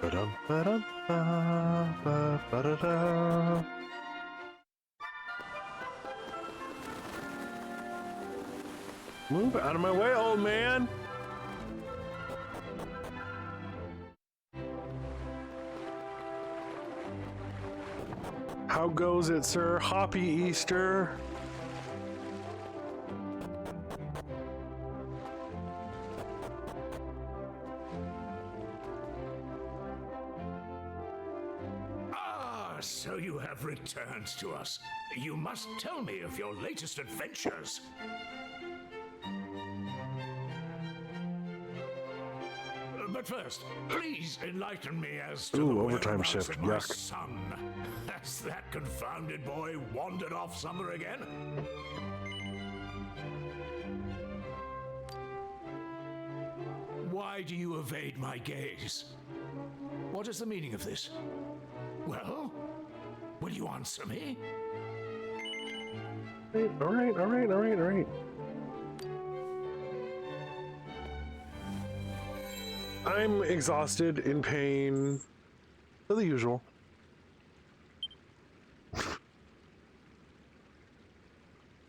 Ba-dum, ba-dum, ba, ba-da-da. Move out of my way, old man! How goes it, sir? Hoppy Easter? Ah, so you have returned to us. You must tell me of your latest adventures. But first, please enlighten me as to the overtime whereabouts shift. of my Yuck. son. Has that confounded boy wandered off somewhere again? Why do you evade my gaze? What is the meaning of this? Well, will you answer me? All right. I'm exhausted, in pain, the usual.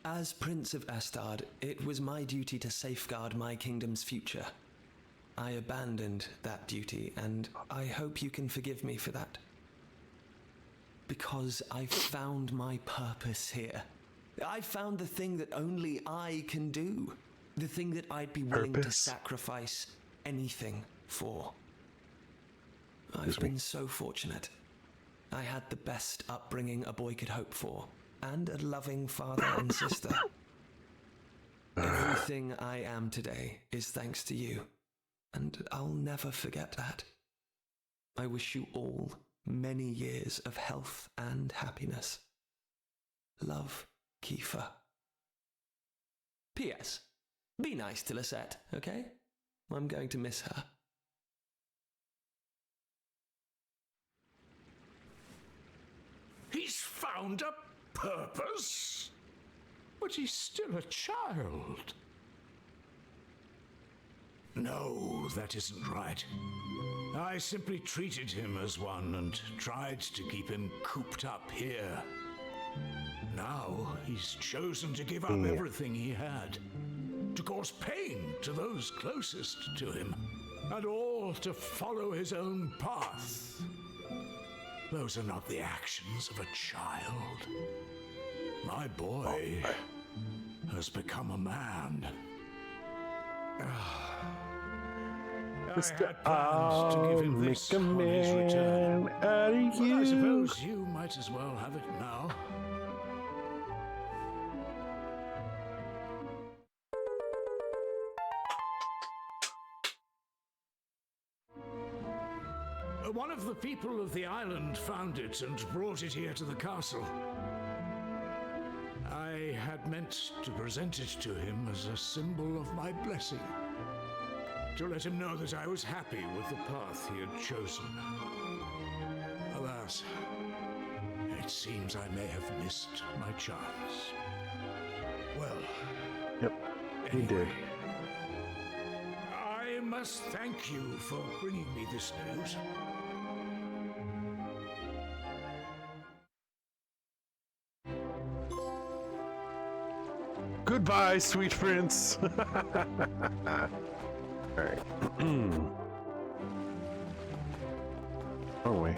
As Prince of Astard, it was my duty to safeguard my kingdom's future. I abandoned that duty, and I hope you can forgive me for that. Because I found my purpose here. I found the thing that only I can do. The thing that I'd be willing to sacrifice anything for. I've been so fortunate. I had the best upbringing a boy could hope for, and a loving father and sister. Everything I am today is thanks to you, and I'll never forget that. I wish you all many years of health and happiness. Love, Kiefer. P.S. Be nice to Lisette, okay? I'm going to miss her. He's found a purpose? But he's still a child. No, that isn't right. I simply treated him as one and tried to keep him cooped up here. Now He's chosen to give up everything he had, to cause pain to those closest to him, and all to follow his own path. Those are not the actions of a child. My boy has become a man. I had plans to give him this on his return. But I suppose you might as well have it now. One of the people of the island found it and brought it here to the castle. I had meant to present it to him as a symbol of my blessing, to let him know that I was happy with the path he had chosen. Alas, it seems I may have missed my chance. Well, yep, he did. I must thank you for bringing me this news. Goodbye, sweet prince. Alright. Oh, wait.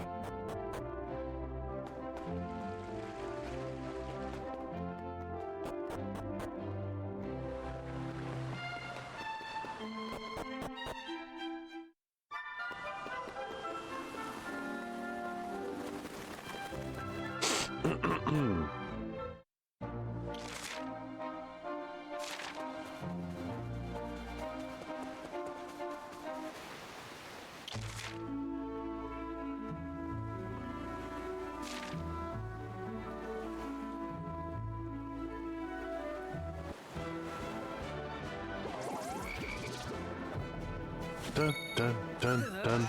Dun, dun, dun, dun.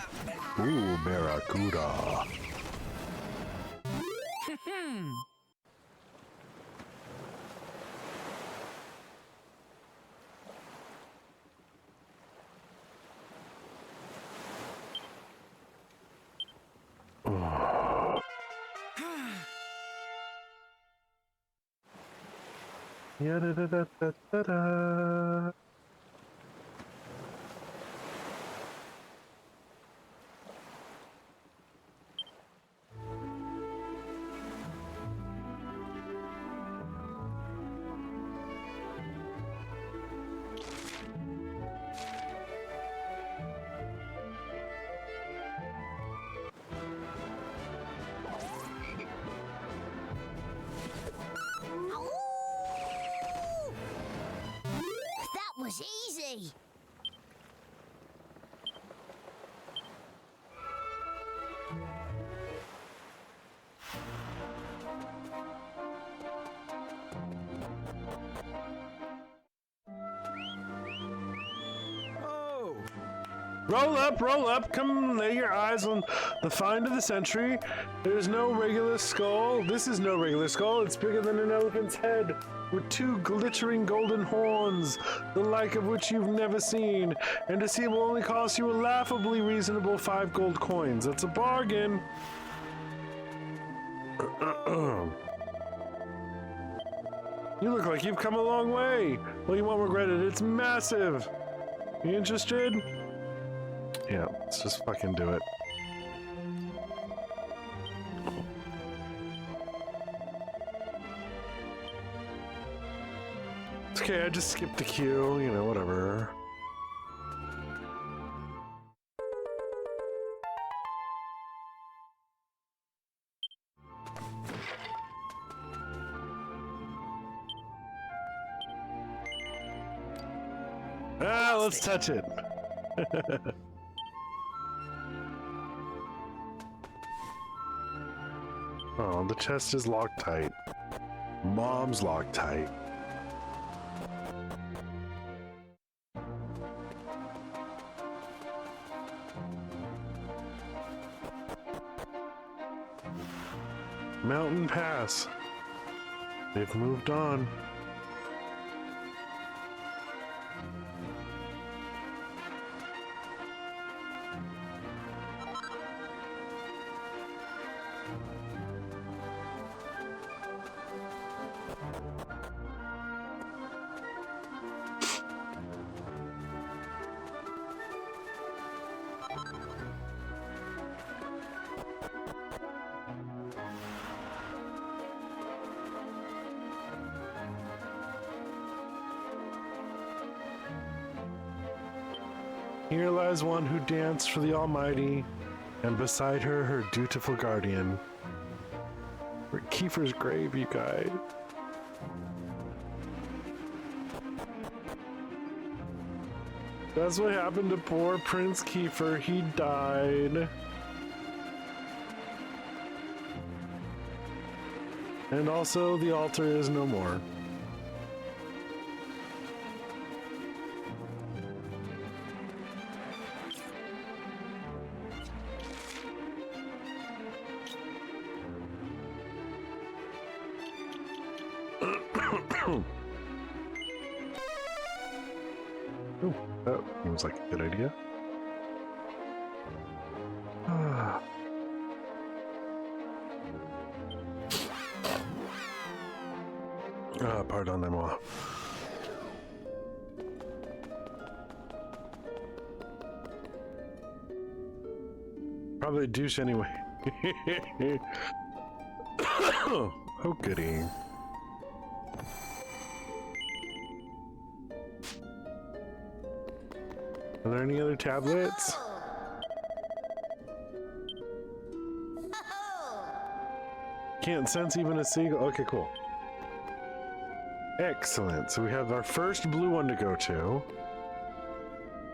Ooh, Barracuda. Da-da-da-da-da-da. That was easy. Roll up, come lay your eyes on the find of the century. There's no regular skull. This is no regular skull. It's bigger than an elephant's head, with two glittering golden horns, the like of which you've never seen. And to see it will only cost you a laughably reasonable 5 gold coins. That's a bargain. You look like you've come a long way. Well, you won't regret it. It's massive. You interested? Yeah, let's just fucking do it. It's okay, I just skipped the queue, you know, whatever. Ah, let's touch it. Oh, the chest is locked tight. Mom's locked tight. Mountain Pass. They've moved on. Here lies one who danced for the Almighty, and beside her, her dutiful guardian. We're at Kiefer's grave, you guys. That's what happened to poor Prince Kiefer. He died. And also, the altar is no more. Oh, that seems like a good idea. Pardonnez-moi. Probably a douche anyway. Oh, goody. Are there any other tablets? Can't sense even a seagull. Okay, cool. Excellent. So we have our first blue one to go to.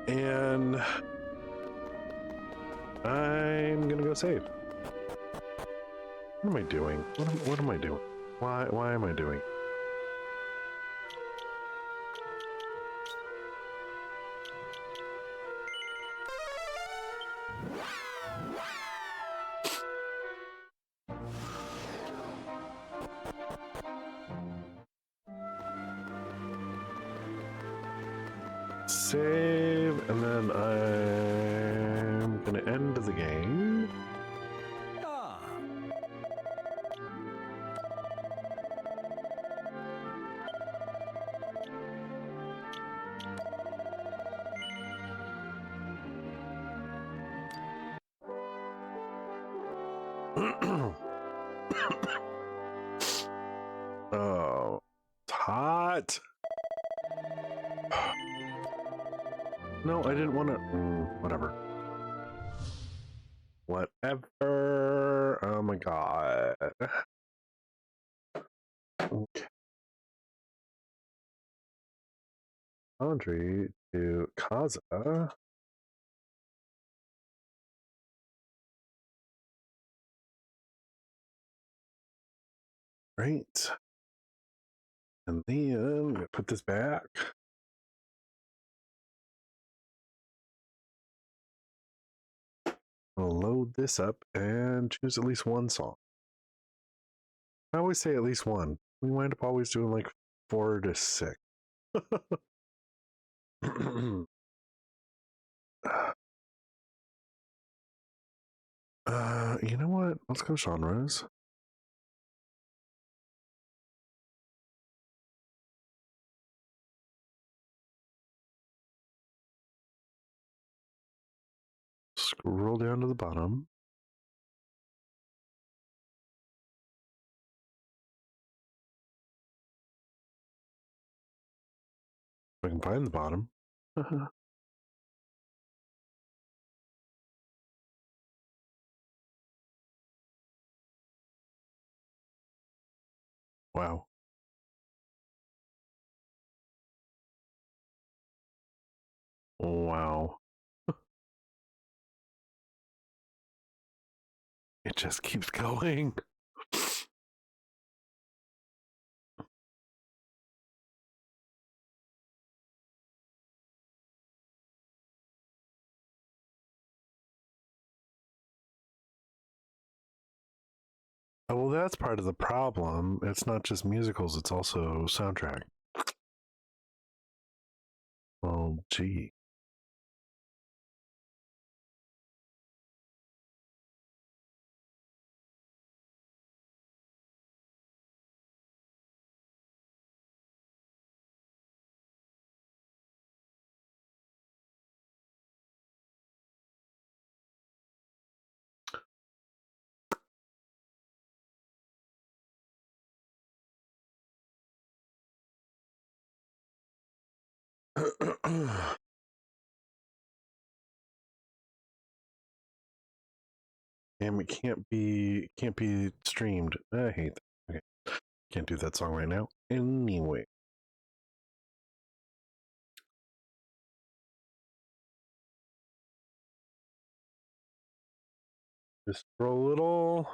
And I'm gonna go save. What am I doing? What am I doing? Why am I doing? Save, and then I'm gonna end the game. Oh, it's hot. No, I didn't want to. Whatever. Whatever. Oh my god. Okay. Laundry to Kaza. Right. And then I'm gonna put this back. I'll load this up and choose at least one song. I always say at least one. We wind up always doing like 4 to 6. You know what? Let's go genres. Scroll down to the bottom. I can find the bottom. Wow. Wow. It just keeps going. Oh, well, that's part of the problem. It's not just musicals, it's also soundtrack. Oh, gee. Damn, it can't be streamed. I hate that. Okay. Can't do that song right now. Anyway. Just for a little.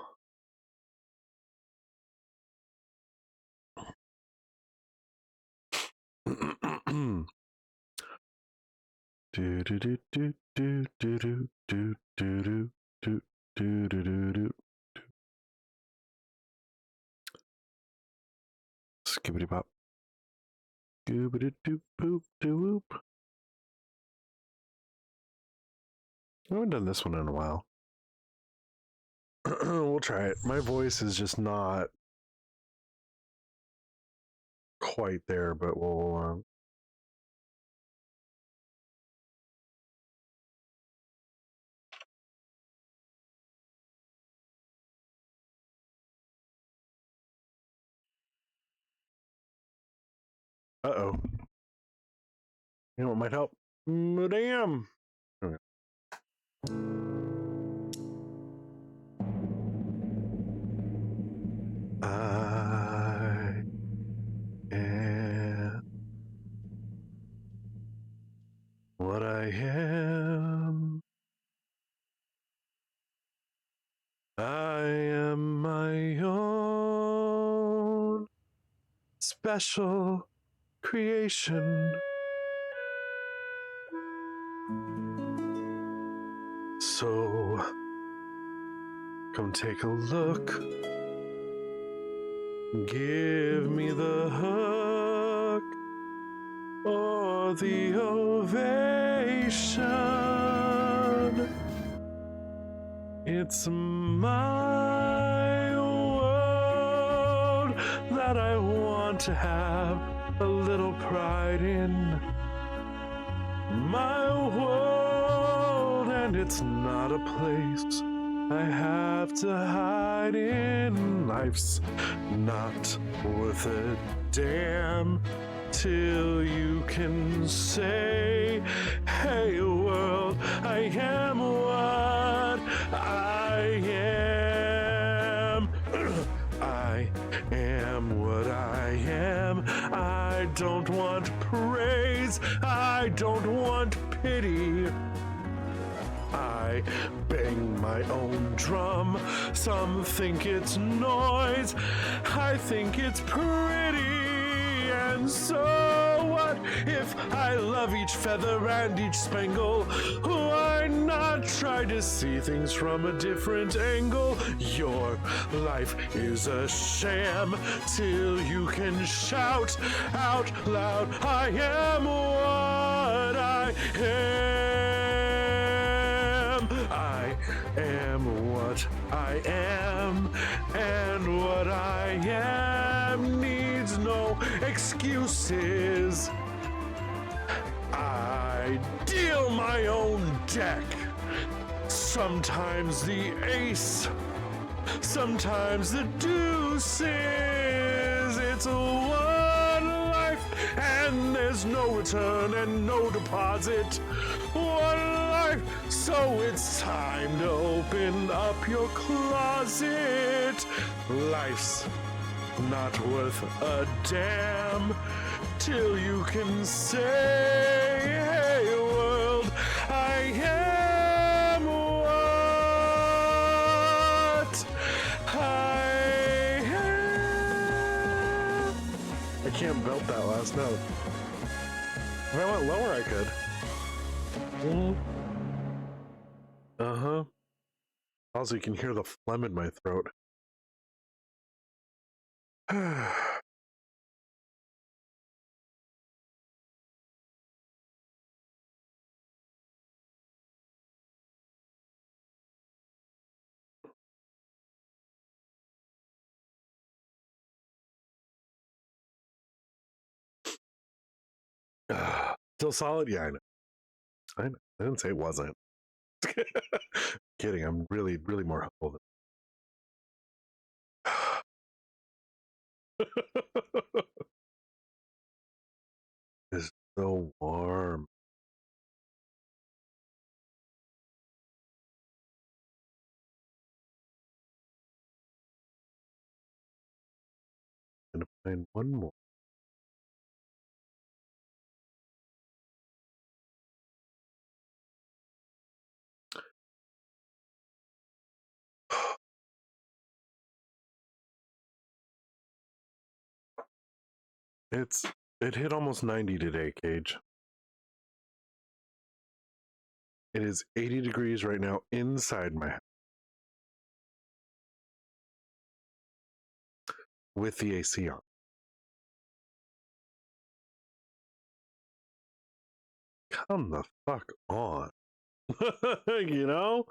do do do do do do do do do do do do do do. Skibbity bop. Goobity doop boop doo whoop. I haven't done this one in a while. We'll try it. My voice is just not quite there, but we'll. Uh-oh. You know what might help? Damn. Okay. I am what I am. I am my own special creation. So come take a look. Give me the hook or the ovation. It's my world that I want to have a little pride in. My world, and it's not a place I have to hide in. Life's not worth a damn till you can say, hey world, I am what I am. I am what I am. I don't want praise. I don't want pity. I bang my own drum. Some think it's noise. I think it's pretty. And so what if I love each feather and each spangle? Why not try to see things from a different angle? Your life is a sham till you can shout out loud, I am what I am. I am what I am, and what I am needs no excuses. I deal my own deck. Sometimes the ace, sometimes the deuces. It's a one life, and there's no return and no deposit. One life, so it's time to open up your closet. Life's not worth a damn till you can say, hey world, I am what I am. I can't belt that last note. If I went lower, I could. Uh-huh. Also, you can hear the phlegm in my throat. Still solid? Yeah, I know. I know. I didn't say it wasn't. Kidding. I'm really, really more hopeful than. It's so warm. find one more. It hit almost 90 today, Cage. It is 80 degrees right now inside my house with the AC on. Come the fuck on. You know?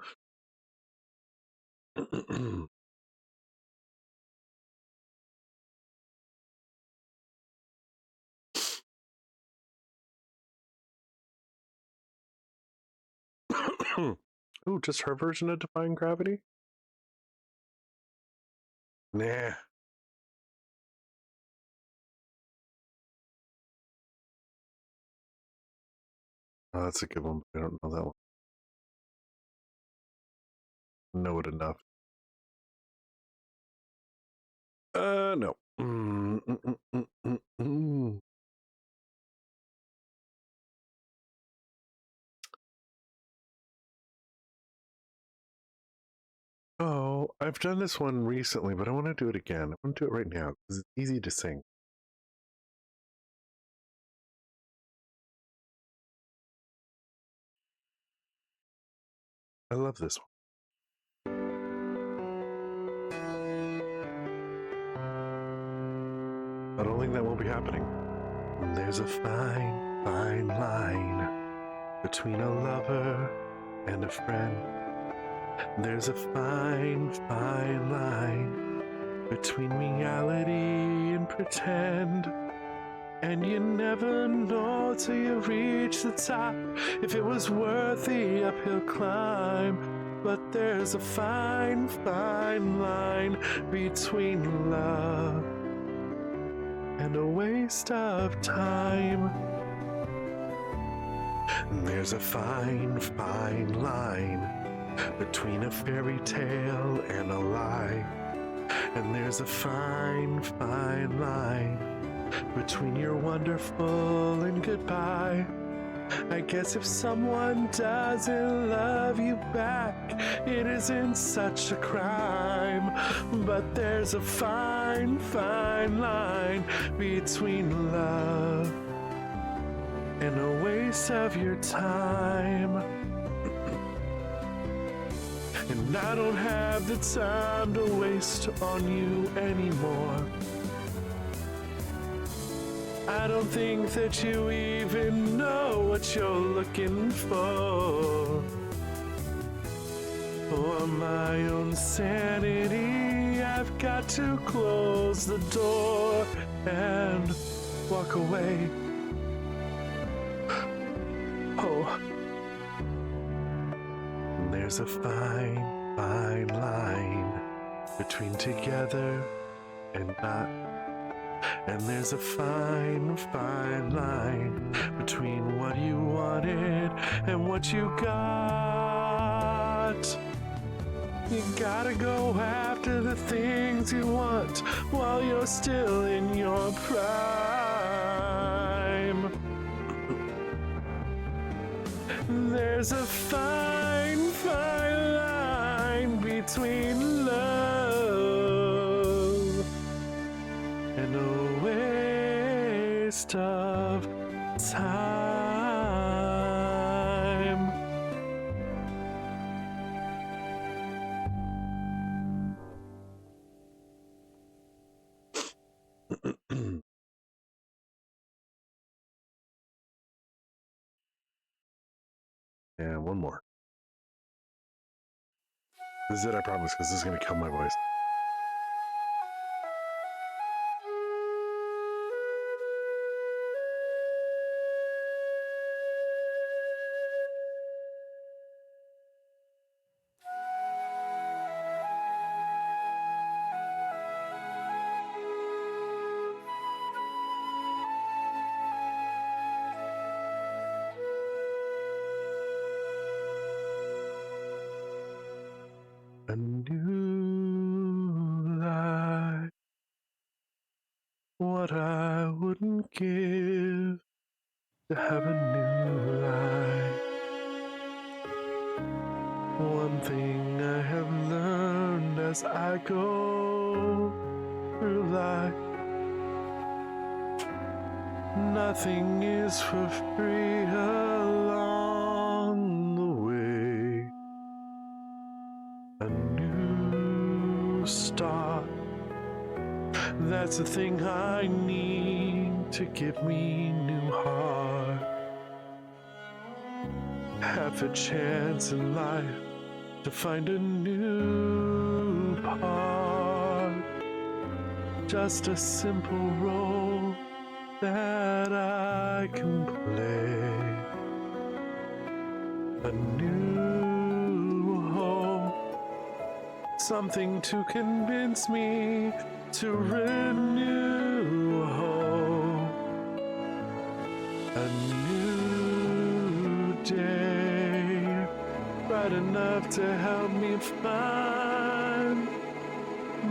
Ooh, just her version of Defying Gravity? Nah. Oh, that's a good one, but I don't know that one. Know it enough. No. Oh, I've done this one recently, but I want to do it again. I want to do it right now because it's easy to sing. I love this one. I don't think that won't be happening. There's a fine, fine line between a lover and a friend. There's a fine, fine line between reality and pretend. And you never know till you reach the top if it was worth the uphill climb. But there's a fine, fine line between love and a waste of time. And there's a fine, fine line between a fairy tale and a lie. And there's a fine, fine line between you're wonderful and goodbye. I guess if someone doesn't love you back, it isn't such a crime. But there's a fine, fine line between love and a waste of your time. And I don't have the time to waste on you anymore. I don't think that you even know what you're looking for. For my own sanity, I've got to close the door and walk away. Oh, there's a fine, fine line between together and not. And there's a fine, fine line between what you wanted and what you got. You gotta go after the things you want while you're still in your prime. There's a fine, fine line between love and a waste of time. And one more. This is it, I promise, because this is going to kill my voice. A new life what I wouldn't give to have a new life. One thing I have learned as I go through life, nothing is for free along the way. A new start, that's the thing I need to give me new heart. Half a chance in life to find a new part. Just a simple role that I can play. A new hope, something to convince me to renew hope. A new day, bright enough to help me find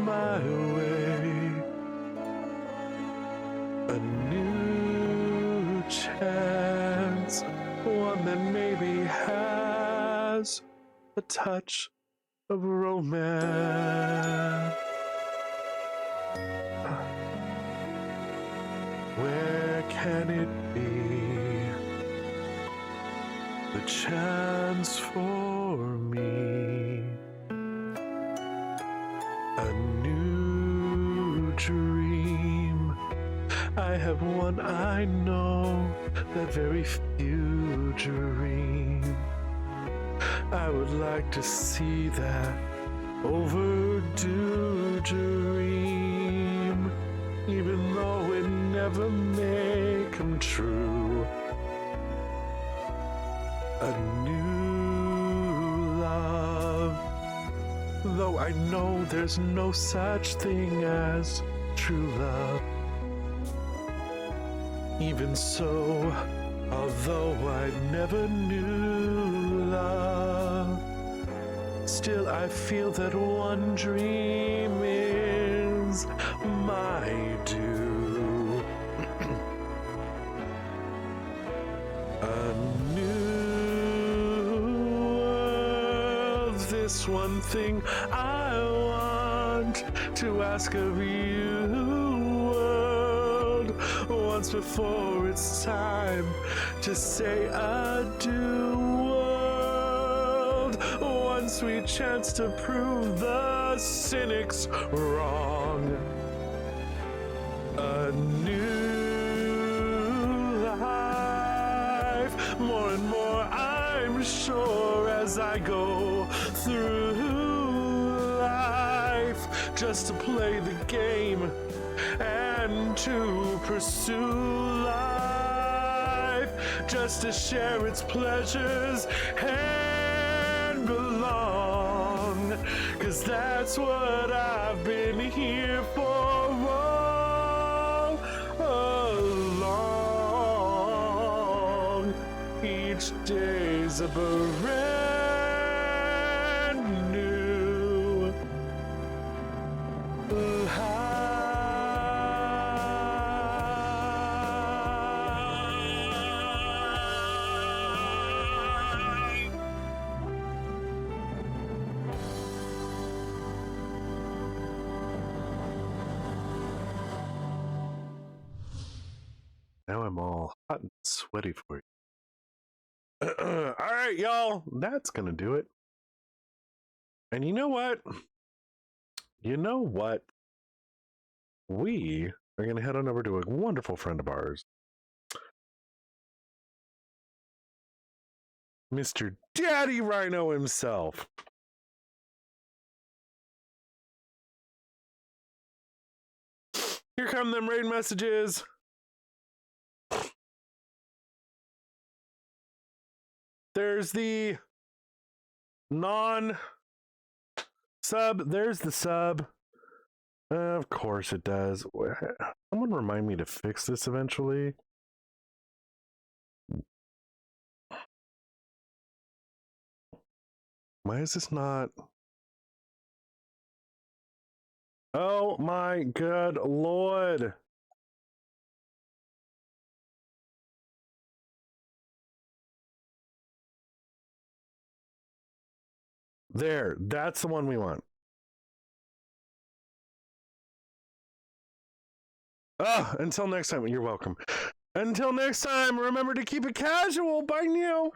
my way. A new chance, one that maybe has a touch of romance. Where can it be? The chance for me. A new dream. I have one I know that very few dream. I would like to see that overdue dream, even though it never may come true. A new love, though I know there's no such thing as true love. Even so, although I never knew love, still I feel that one dream is my due. A new world, this one thing I want to ask of you, once before it's time to say adieu, world. One sweet chance to prove the cynics wrong. A new life, more and more I'm sure as I go through life, just to play the game and to pursue life, just to share its pleasures and belong, 'cause that's what I've been here for all along. Each day's a brand new life. Now I'm all hot and sweaty for you. All right, y'all, that's gonna do it. And you know what? You know what? We are gonna head on over to a wonderful friend of ours, Mr. Daddy Rhino himself. Here come them raid messages. There's the non-sub. There's the sub. Of course it does. Someone remind me to fix this eventually. Why is this not? Oh my good Lord. There, that's the one we want. Until next time, you're welcome. Until next time, remember to keep it casual. Bye now.